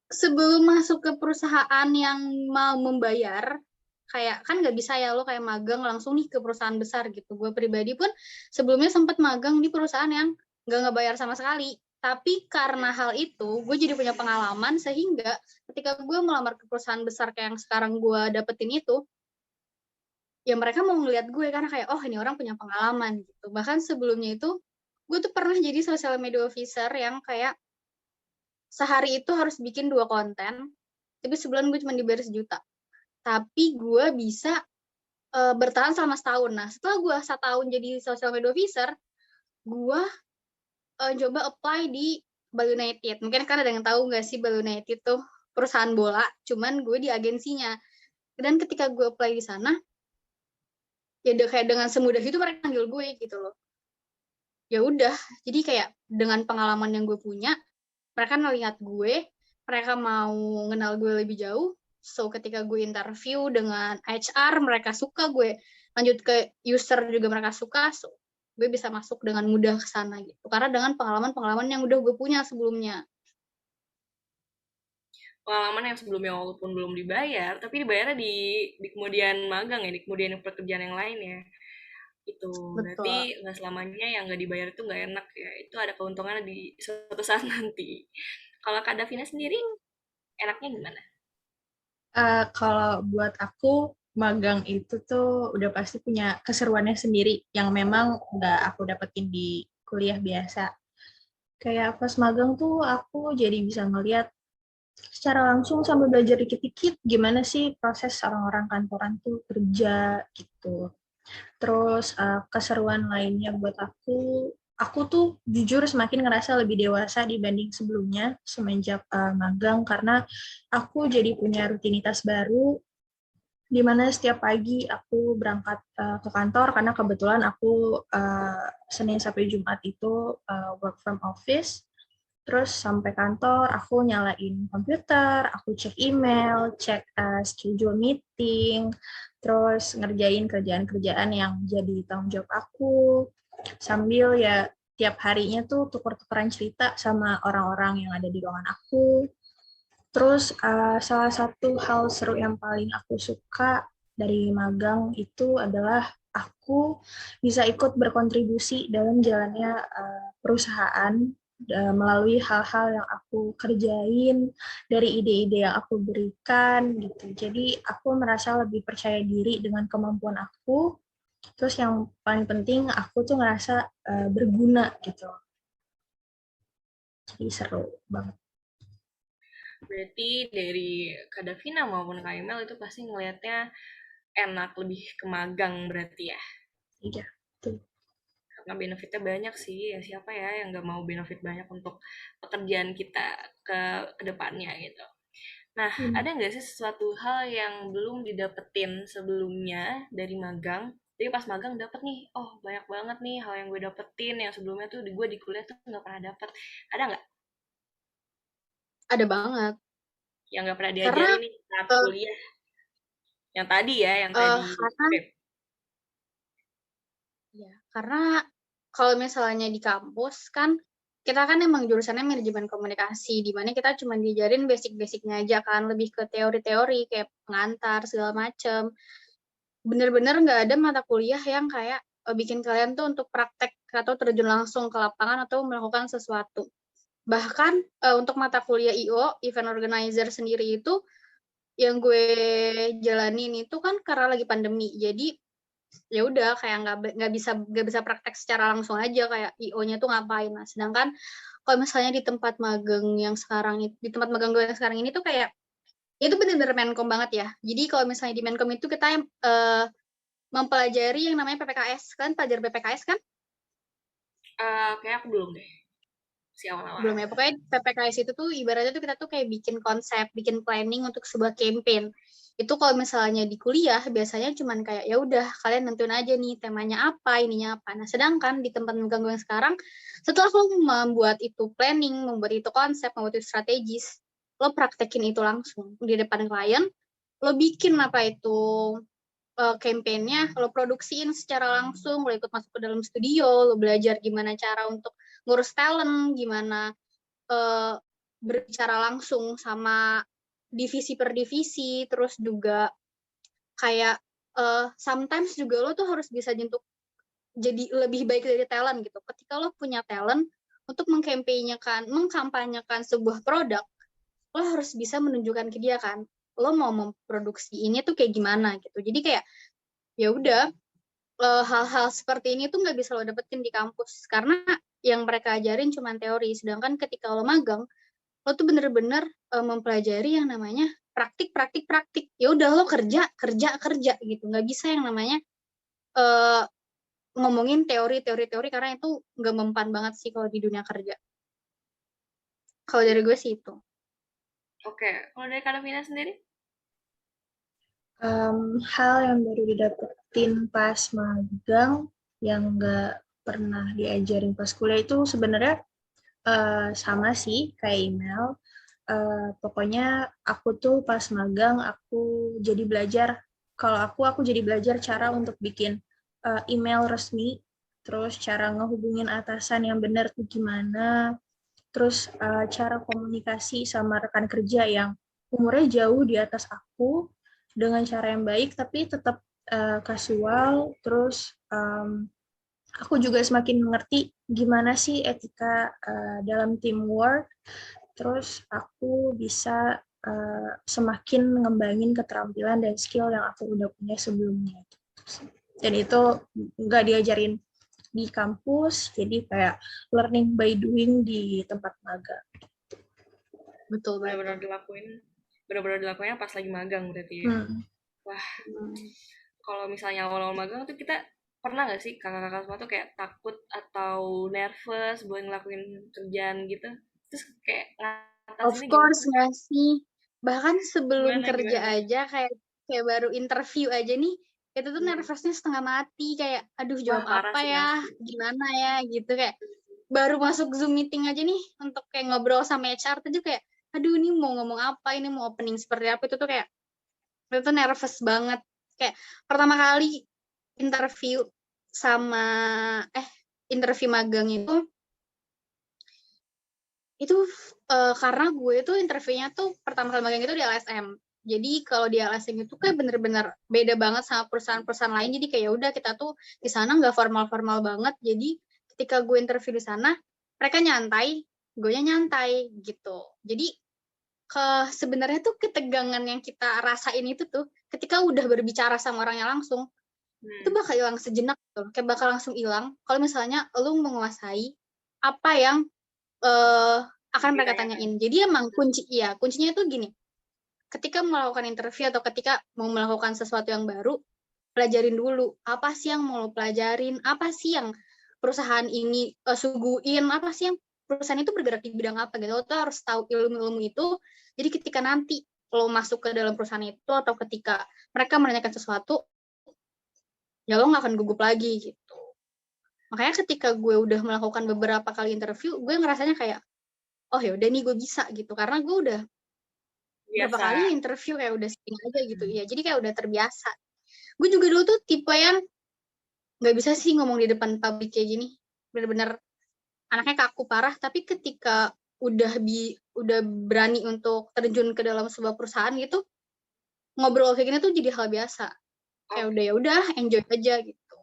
sebelum masuk ke perusahaan yang mau membayar, kayak kan nggak bisa ya lo kayak magang langsung nih ke perusahaan besar gitu. Gue pribadi pun sebelumnya sempat magang di perusahaan yang nggak ngebayar sama sekali. Tapi karena hal itu, gue jadi punya pengalaman sehingga ketika gue melamar ke perusahaan besar kayak yang sekarang gue dapetin itu, ya mereka mau ngeliat gue karena kayak, oh ini orang punya pengalaman gitu. Bahkan sebelumnya itu, gue tuh pernah jadi social media officer yang kayak sehari itu harus bikin 2 konten, tapi sebulan gue cuma dibayar 1 juta. Tapi gue bisa bertahan selama setahun. Nah, setelah gue 1 tahun jadi social media officer, gue coba apply di Bali United. Mungkin kan ada yang tahu nggak sih Bali United tuh perusahaan bola, cuman gue di agensinya. Dan ketika gue apply di sana, ya udah kayak dengan semudah itu mereka panggil gue gitu loh. Ya udah, jadi kayak dengan pengalaman yang gue punya, mereka ngelihat gue, mereka mau kenal gue lebih jauh. So ketika gue interview dengan HR, mereka suka gue. Lanjut ke user juga mereka suka. So gue bisa masuk dengan mudah ke sana gitu. Karena dengan pengalaman-pengalaman yang udah gue punya sebelumnya. Pengalaman yang sebelumnya walaupun belum dibayar, tapi dibayarnya di kemudian magang ya, di kemudian pekerjaan yang lain ya. Itu Betul. berarti nggak selamanya yang nggak dibayar itu nggak enak ya. Itu ada keuntungannya di suatu saat nanti. Kalau Kak Davina sendiri, enaknya gimana? Kalau buat aku, magang itu tuh udah pasti punya keseruannya sendiri yang memang nggak aku dapetin di kuliah biasa. Kayak pas magang tuh aku jadi bisa ngeliat secara langsung sambil belajar dikit-dikit gimana sih proses orang-orang kantoran tuh kerja gitu. Terus keseruan lainnya buat aku tuh jujur semakin ngerasa lebih dewasa dibanding sebelumnya semenjak magang karena aku jadi punya rutinitas baru di mana setiap pagi aku berangkat ke kantor karena kebetulan aku Senin sampai Jumat itu work from office. Terus sampai kantor, aku nyalain komputer, aku cek email, cek schedule meeting, terus ngerjain kerjaan-kerjaan yang jadi tanggung jawab aku, sambil ya tiap harinya tuh tuker-tukeran cerita sama orang-orang yang ada di ruangan aku. Terus salah satu hal seru yang paling aku suka dari magang itu adalah aku bisa ikut berkontribusi dalam jalannya perusahaan melalui hal-hal yang aku kerjain, dari ide-ide yang aku berikan gitu. Jadi aku merasa lebih percaya diri dengan kemampuan aku. Terus yang paling penting aku tuh ngerasa berguna gitu. Jadi seru banget. Berarti dari Kak Davina maupun Kak Emel itu pasti ngelihatnya enak lebih ke magang berarti ya. Iya, tuh. Karena benefitnya banyak sih, ya siapa ya yang nggak mau benefit banyak untuk pekerjaan kita ke depannya gitu. Nah, ada nggak sih sesuatu hal yang belum didapetin sebelumnya dari magang, tapi pas magang dapet nih, oh banyak banget nih hal yang gue dapetin yang sebelumnya tuh gue di kuliah tuh nggak pernah dapet. Ada nggak Ada banget. yang nggak pernah Karena diajarin nih saat eh, kuliah? Yang tadi ya, yang tadi. karena ya, karena kalau misalnya di kampus kan kita kan emang jurusannya manajemen komunikasi, di mana kita cuma diajarin basic-basicnya aja kan, lebih ke teori-teori kayak pengantar segala macem. Bener-bener nggak ada mata kuliah yang kayak bikin kalian tuh untuk praktek atau terjun langsung ke lapangan atau melakukan sesuatu. Bahkan untuk mata kuliah IO, event organizer sendiri itu yang gue jalanin itu kan karena lagi pandemi. Jadi ya udah kayak nggak bisa praktek secara langsung aja kayak IO-nya tuh ngapain. Nah, sedangkan kalau misalnya di tempat magang yang sekarang di tempat magang gue yang sekarang ini tuh kayak itu bener-bener Menkom banget ya. Jadi kalau misalnya di Menkom itu kita mempelajari yang namanya PPKS. Kan pelajar PPKS kan? Kayak aku belum deh, si Belum awal-awal. ya. Pokoknya PPKS itu tuh ibaratnya tuh kita tuh kayak bikin konsep, bikin planning untuk sebuah campaign. Itu kalau misalnya di kuliah biasanya cuman kayak ya udah kalian nentuin aja nih temanya apa, ininya apa. Nah, sedangkan di tempat magang gue yang sekarang setelah lo membuat itu planning, membuat itu konsep, membuat itu strategis, lo praktekin itu langsung di depan klien, lo bikin apa itu campaign-nya, lo produksiin secara langsung, lo ikut masuk ke dalam studio, lo belajar gimana cara untuk ngurus talent, gimana uh, berbicara langsung sama divisi per divisi, terus juga kayak sometimes juga lo tuh harus bisa nyentuh jadi lebih baik dari talent gitu. Ketika lo punya talent untuk mengkampanyekan sebuah produk, lo harus bisa menunjukkan ke dia kan, lo mau memproduksi ini tuh kayak gimana gitu. Jadi kayak ya udah hal-hal seperti ini tuh nggak bisa lo dapetin di kampus karena yang mereka ajarin cuma teori, sedangkan ketika lo magang lo tuh bener-bener mempelajari yang namanya praktik. Ya udah lo kerja gitu. Nggak bisa yang namanya uh, ngomongin teori karena itu nggak mempan banget sih kalau di dunia kerja. Kalau dari gue sih itu. Oke, kalau dari Kak Davina sendiri? Hal yang baru didapetin pas magang yang nggak pernah diajarin pas kuliah itu sebenarnya sama sih kayak email. Pokoknya aku tuh pas magang aku jadi belajar. Kalau aku jadi belajar cara untuk bikin email resmi, terus cara ngehubungin atasan yang benar tuh gimana, terus cara komunikasi sama rekan kerja yang umurnya jauh di atas aku dengan cara yang baik tapi tetap kasual. Terus aku juga semakin mengerti gimana sih etika dalam teamwork. Terus aku bisa semakin ngembangin keterampilan dan skill yang aku udah punya sebelumnya. Dan itu nggak diajarin di kampus, jadi kayak learning by doing di tempat magang. Betul banget. Benar-benar dilakuin pas lagi magang berarti ya. Wah, kalau misalnya awal-awal magang tuh kita pernah nggak sih kakak-kakak semua tuh kayak takut atau nervous buat ngelakuin kerjaan gitu? Terus kayak Of ngatasinnya gimana? course nggak sih. Bahkan sebelum kerja Gimana? aja kayak kayak baru interview aja nih, itu tuh nervousnya setengah mati kayak aduh Wah, jawab parah apa sih ya, pasti. gimana ya gitu kayak baru masuk Zoom meeting aja nih untuk kayak ngobrol sama HR tuh kayak aduh ini mau ngomong apa, ini mau opening seperti apa, itu tuh kayak itu tuh nervous banget. Kayak pertama kali interview sama interview magang itu karena gue tuh interviewnya tuh pertama kali magang itu di LSM. Jadi kalau di LSM itu kayak bener-bener beda banget sama perusahaan-perusahaan lain. Jadi kayak udah kita tuh di sana nggak formal-formal banget. Jadi ketika gue interview di sana, mereka nyantai, gue nyantai gitu. Jadi sebenarnya tuh ketegangan yang kita rasain itu tuh ketika udah berbicara sama orangnya langsung, itu bakal hilang sejenak tuh. Kayak bakal langsung hilang kalau misalnya lu menguasai apa yang akan mereka tanyain. Jadi emang kuncinya itu gini. Ketika melakukan interview atau ketika mau melakukan sesuatu yang baru, pelajarin dulu apa sih yang mau lo pelajarin, apa sih yang perusahaan ini suguin, apa sih yang perusahaan itu bergerak di bidang apa gitu. Lo tuh harus tahu ilmu-ilmu itu. Jadi ketika nanti lo masuk ke dalam perusahaan itu atau ketika mereka menanyakan sesuatu, ya lo nggak akan gugup lagi gitu. Makanya ketika gue udah melakukan beberapa kali interview, gue ngerasanya kayak, oh ya udah nih gue bisa gitu, karena gue udah berapa Biasa. kali interview kayak udah sering aja gitu ya, jadi kayak udah terbiasa. Gue juga dulu tuh tipe yang nggak bisa sih ngomong di depan publik kayak gini, bener-bener anaknya kaku parah. Tapi ketika udah berani untuk terjun ke dalam sebuah perusahaan gitu, ngobrol kayak gini tuh jadi hal biasa. Kayak udah ya udah enjoy aja gitu.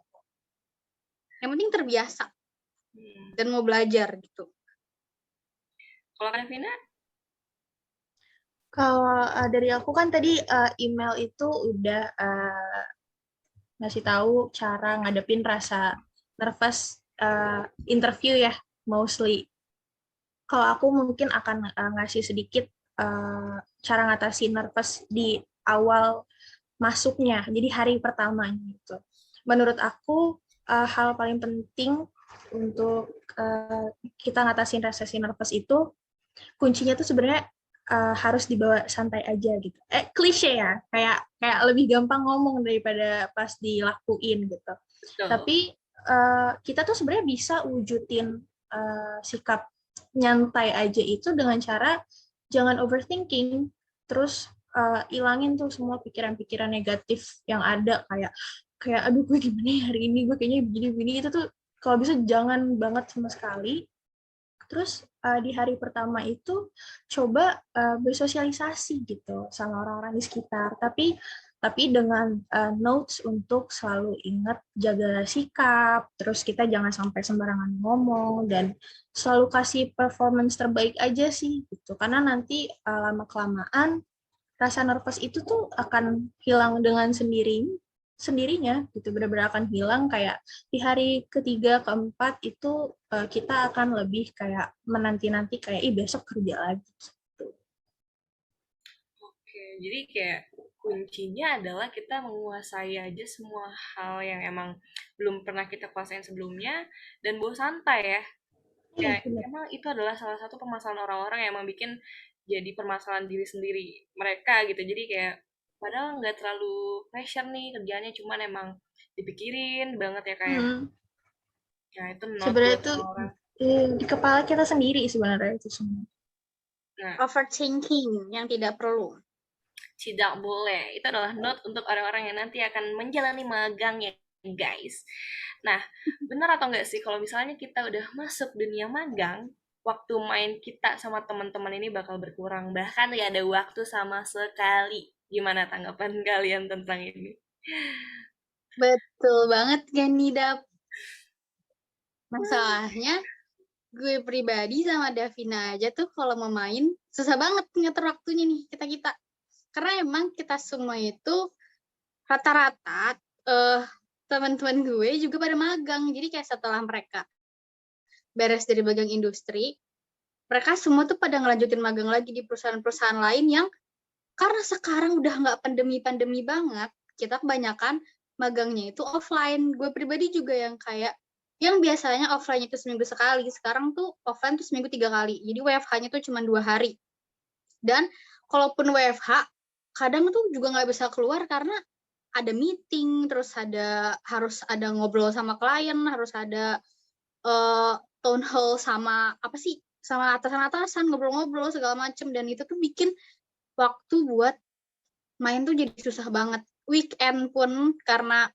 Yang penting terbiasa dan mau belajar gitu. Kalau Kak Vina? Kalau dari aku kan tadi email itu udah ngasih tahu cara ngadepin rasa nervous interview ya, mostly. Kalau aku mungkin akan ngasih sedikit cara ngatasi nervous di awal masuknya, jadi hari pertamanya itu. Menurut aku hal paling penting untuk kita ngatasin rasa nervous itu, kuncinya tuh sebenarnya harus dibawa santai aja gitu. Klise ya, kayak lebih gampang ngomong daripada pas dilakuin gitu. Betul. Tapi kita tuh sebenarnya bisa wujudin sikap nyantai aja itu dengan cara jangan overthinking, terus ilangin tuh semua pikiran-pikiran negatif yang ada, kayak aduh gue gimana ya hari ini, gue kayaknya begini-begini. Itu tuh kalau bisa jangan banget sama sekali. Terus di hari pertama itu coba bersosialisasi gitu sama orang-orang di sekitar, tapi dengan notes untuk selalu ingat jaga sikap, terus kita jangan sampai sembarangan ngomong, dan selalu kasih performance terbaik aja sih gitu. Karena nanti lama-kelamaan rasa nervous itu tuh akan hilang dengan sendirinya gitu, benar-benar akan hilang. Kayak di hari ketiga keempat itu kita akan lebih kayak menanti-nanti kayak besok kerja lagi gitu. Oke, jadi kayak kuncinya adalah kita menguasai aja semua hal yang emang belum pernah kita kuasain sebelumnya dan bawa santai ya. Kayak emang itu adalah salah satu permasalahan orang-orang yang emang bikin jadi permasalahan diri sendiri mereka gitu. Jadi kayak padahal nggak terlalu pressure nih kerjaannya, cuman emang dipikirin banget ya kayak. Ya itu not Sebenarnya buat tuh orang. di kepala kita sendiri sebenarnya itu semua. Nah, Overthinking yang tidak perlu. tidak boleh. Itu adalah note untuk orang-orang yang nanti akan menjalani magang ya, guys. Nah, benar atau enggak sih kalau misalnya kita udah masuk dunia magang, waktu main kita sama teman-teman ini bakal berkurang. Bahkan ya ada waktu sama sekali. Gimana tanggapan kalian tentang ini? Betul banget kan Nidap. Masalahnya gue pribadi sama Davina aja tuh kalau mau main susah banget ngatur waktunya nih kita. Karena emang kita semua itu rata-rata teman-teman gue juga pada magang. Jadi kayak setelah mereka beres dari magang industri, mereka semua tuh pada ngelanjutin magang lagi di perusahaan-perusahaan lain yang karena sekarang udah nggak pandemi-pandemi banget, kita kebanyakan magangnya itu offline. Gue pribadi juga yang kayak yang biasanya offline itu seminggu sekali, sekarang tuh offline tuh seminggu 3 kali. Jadi WFH-nya tuh cuma 2 hari. Dan kalaupun WFH, kadang tuh juga nggak bisa keluar karena ada meeting, terus harus ada ngobrol sama klien, harus ada town hall sama sama atasan-atasan, ngobrol-ngobrol segala macem. Dan itu tuh bikin waktu buat main tuh jadi susah banget. Weekend pun karena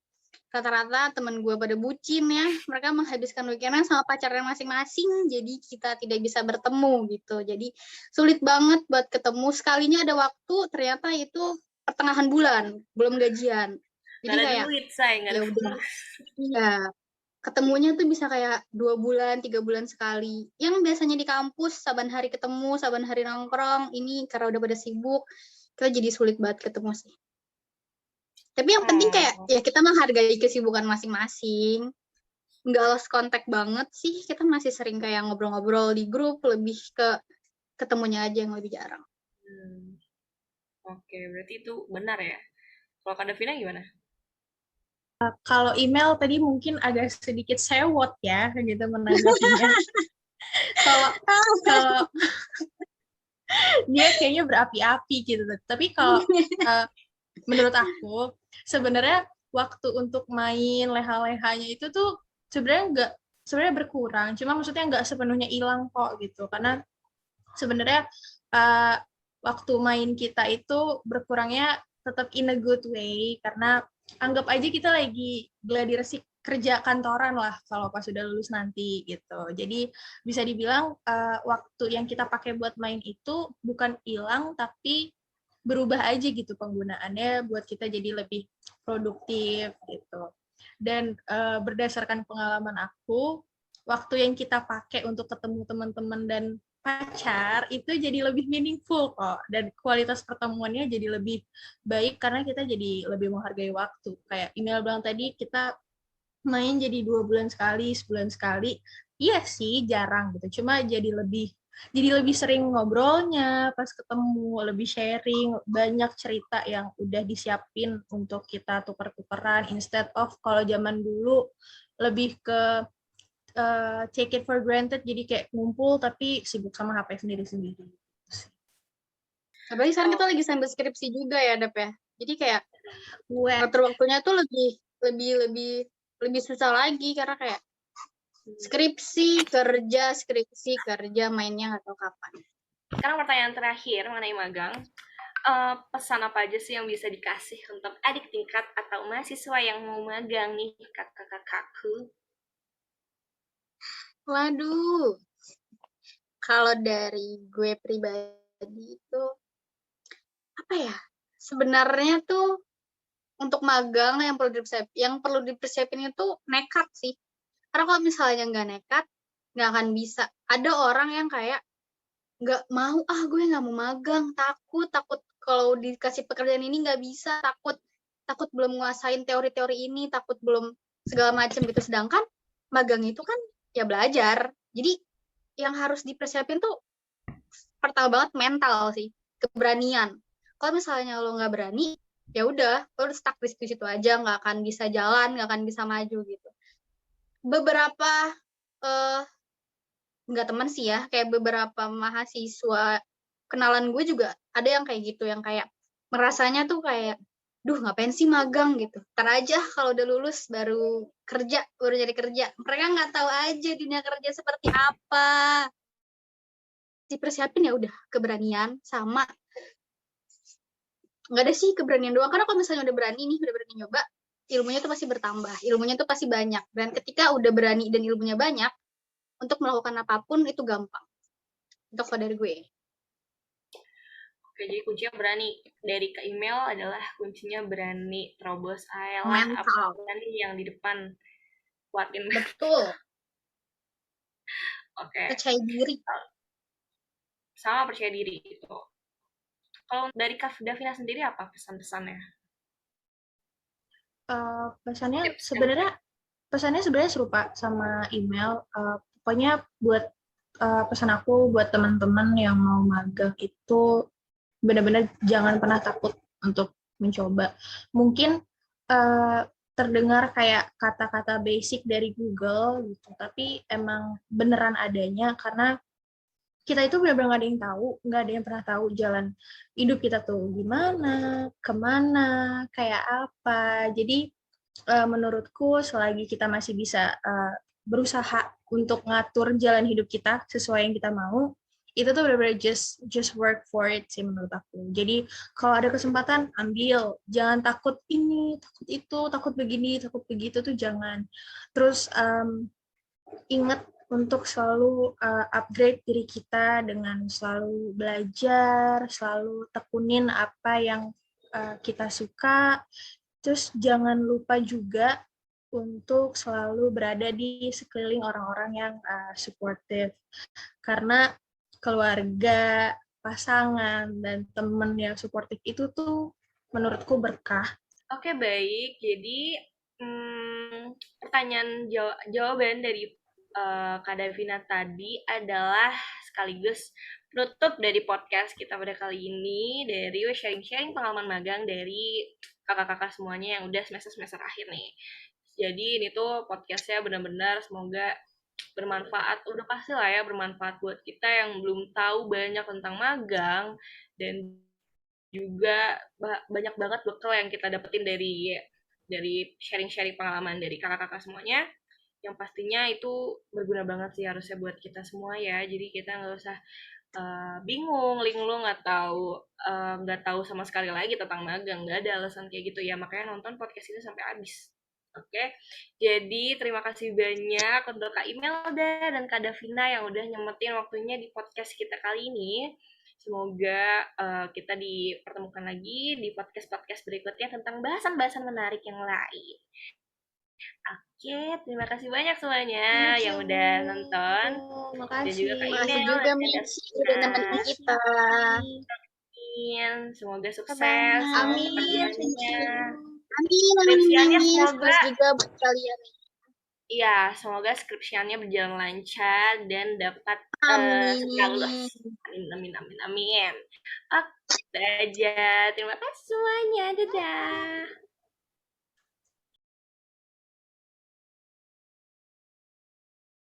rata-rata temen gue pada bucin ya, mereka menghabiskan weekendnya sama pacarnya masing-masing, jadi kita tidak bisa bertemu gitu. Jadi sulit banget buat ketemu. Sekalinya ada waktu, ternyata itu pertengahan bulan, belum gajian. Jadi Gak ada kayak duit, say. Gak ya ada udah, duit. iya. Ketemunya tuh bisa kayak 2 bulan, 3 bulan sekali. Yang biasanya di kampus, saban hari ketemu, saban hari nongkrong, ini karena udah pada sibuk, kita jadi sulit banget ketemu sih. Tapi yang penting kayak ya kita menghargai kesibukan masing-masing. Nggak lost kontak banget sih, kita masih sering kayak ngobrol-ngobrol di grup, lebih ke ketemunya aja yang lebih jarang. Oke, berarti itu benar ya. Kalau Kak Davina gimana? Kalau email tadi mungkin agak sedikit sewot ya gitu menanggapinya. kalau kalau dia kayaknya berapi-api gitu. Tapi kalau menurut aku sebenarnya waktu untuk main leha-lehanya itu tuh sebenarnya berkurang. Cuma maksudnya nggak sepenuhnya hilang kok gitu. Karena sebenarnya uh, waktu main kita itu berkurangnya tetap in a good way karena anggap aja kita lagi gladi kerja kantoran lah kalau pas sudah lulus nanti gitu. Jadi bisa dibilang waktu yang kita pakai buat main itu bukan hilang tapi berubah aja gitu penggunaannya buat kita jadi lebih produktif gitu. Dan berdasarkan pengalaman aku, waktu yang kita pakai untuk ketemu teman-teman dan pacar itu jadi lebih meaningful kok dan kualitas pertemuannya jadi lebih baik karena kita jadi lebih menghargai waktu. Kayak email bilang tadi kita main jadi 2 bulan sekali, sebulan sekali. Iya sih jarang gitu, cuma jadi lebih sering ngobrolnya pas ketemu, lebih sharing, banyak cerita yang udah disiapin untuk kita tuker-tukeran instead of kalau zaman dulu lebih ke take it for granted jadi kayak ngumpul tapi sibuk sama HP sendiri-sendiri. Apalagi sekarang kita lagi sambil skripsi juga ya, Dep ya. Jadi kayak Wah, ngatur waktunya tuh lebih susah lagi karena kayak skripsi kerja mainnya nggak tahu kapan. Sekarang pertanyaan terakhir mengenai magang. Pesan apa aja sih yang bisa dikasih untuk adik tingkat atau mahasiswa yang mau magang nih, kakak-kakakku? Waduh, kalau dari gue pribadi itu apa ya? Sebenarnya tuh untuk magang yang perlu dipersiapin itu nekat sih. Karena kalau misalnya nggak nekat, nggak akan bisa. Ada orang yang kayak nggak mau, gue nggak mau magang, takut kalau dikasih pekerjaan ini nggak bisa, takut belum nguasain teori-teori ini, takut belum segala macam gitu. Sedangkan magang itu kan ya belajar. Jadi yang harus dipersiapin tuh pertama banget mental sih, keberanian. Kalau misalnya lo nggak berani, ya udah, lo stuck di situ aja, nggak akan bisa jalan, nggak akan bisa maju gitu. Beberapa nggak teman sih ya, kayak beberapa mahasiswa kenalan gue juga ada yang kayak gitu, yang kayak merasanya tuh kayak, duh ngapain sih magang gitu. Ntar aja kalau udah lulus baru jadi kerja. Mereka nggak tahu aja dunia kerja seperti apa. Dipersiapin ya udah keberanian sama nggak ada sih keberanian doang karena kalau misalnya udah berani nyoba ilmunya tuh pasti bertambah, ilmunya tuh pasti banyak, dan ketika udah berani dan ilmunya banyak untuk melakukan apapun itu gampang. Untuk dari gue. Oke, jadi kuncinya berani. Dari ke email adalah kuncinya berani. Terobos ayolah Mental. apapun yang di depan. Kuatin. Betul. Oke. Percaya diri. Sama percaya diri itu. Kalau dari Kak Davina sendiri apa pesan-pesannya? pesannya Tips sebenarnya serupa sama email. Pokoknya buat pesan aku buat teman-teman yang mau magang itu benar-benar jangan pernah takut untuk mencoba. Mungkin terdengar kayak kata-kata basic dari Google gitu, tapi emang beneran adanya karena kita itu benar-benar nggak ada yang tahu, nggak ada yang pernah tahu jalan hidup kita tuh gimana, kemana, kayak apa. Jadi menurutku selagi kita masih bisa berusaha untuk ngatur jalan hidup kita sesuai yang kita mau, itu tuh benar-benar just work for it sih menurut aku. Jadi kalau ada kesempatan ambil, jangan takut ini, takut itu, takut begini, takut begitu tuh jangan. Terus ingat untuk selalu upgrade diri kita dengan selalu belajar, selalu tekunin apa yang kita suka. Terus jangan lupa juga untuk selalu berada di sekeliling orang-orang yang supportive. Karena keluarga, pasangan, dan teman yang supportive itu tuh menurutku berkah. Oke, baik. Jadi, jawaban dari Kak Davina tadi adalah sekaligus penutup dari podcast kita pada kali ini dari sharing-sharing pengalaman magang dari kakak-kakak semuanya yang udah semester-semester akhir nih. Jadi ini tuh podcastnya benar-benar semoga bermanfaat, udah pasti lah ya bermanfaat buat kita yang belum tahu banyak tentang magang, dan juga banyak banget bekal yang kita dapetin dari sharing-sharing pengalaman dari kakak-kakak semuanya, yang pastinya itu berguna banget sih harusnya buat kita semua ya. Jadi kita nggak usah bingung, linglung, atau nggak tahu sama sekali lagi tentang magang. Nggak ada alasan kayak gitu ya. Makanya nonton podcast ini sampai habis. Oke, jadi terima kasih banyak untuk Kak Imelda dan Kak Davina yang udah nyempetin waktunya di podcast kita kali ini. Semoga kita dipertemukan lagi di podcast-podcast berikutnya tentang bahasan-bahasan menarik yang lain. Oke, terima kasih banyak semuanya Thank yang you. udah nonton. Dan juga Kak Makasih. Makasih Imel juga dan Kak Michi udah Davina. nemenin kita. Semoga Bye sukses sama Amin. banget. Thank pekerjaannya. you. Amin, amin, amin, Skripsiannya amin. semoga, Sukses juga buat kalian. iya, semoga skripsiannya berjalan lancar dan dapat segera lulus. Amin. Amin, amin, amin, amin. Oke, itu aja. Terima kasih semuanya. Dadah.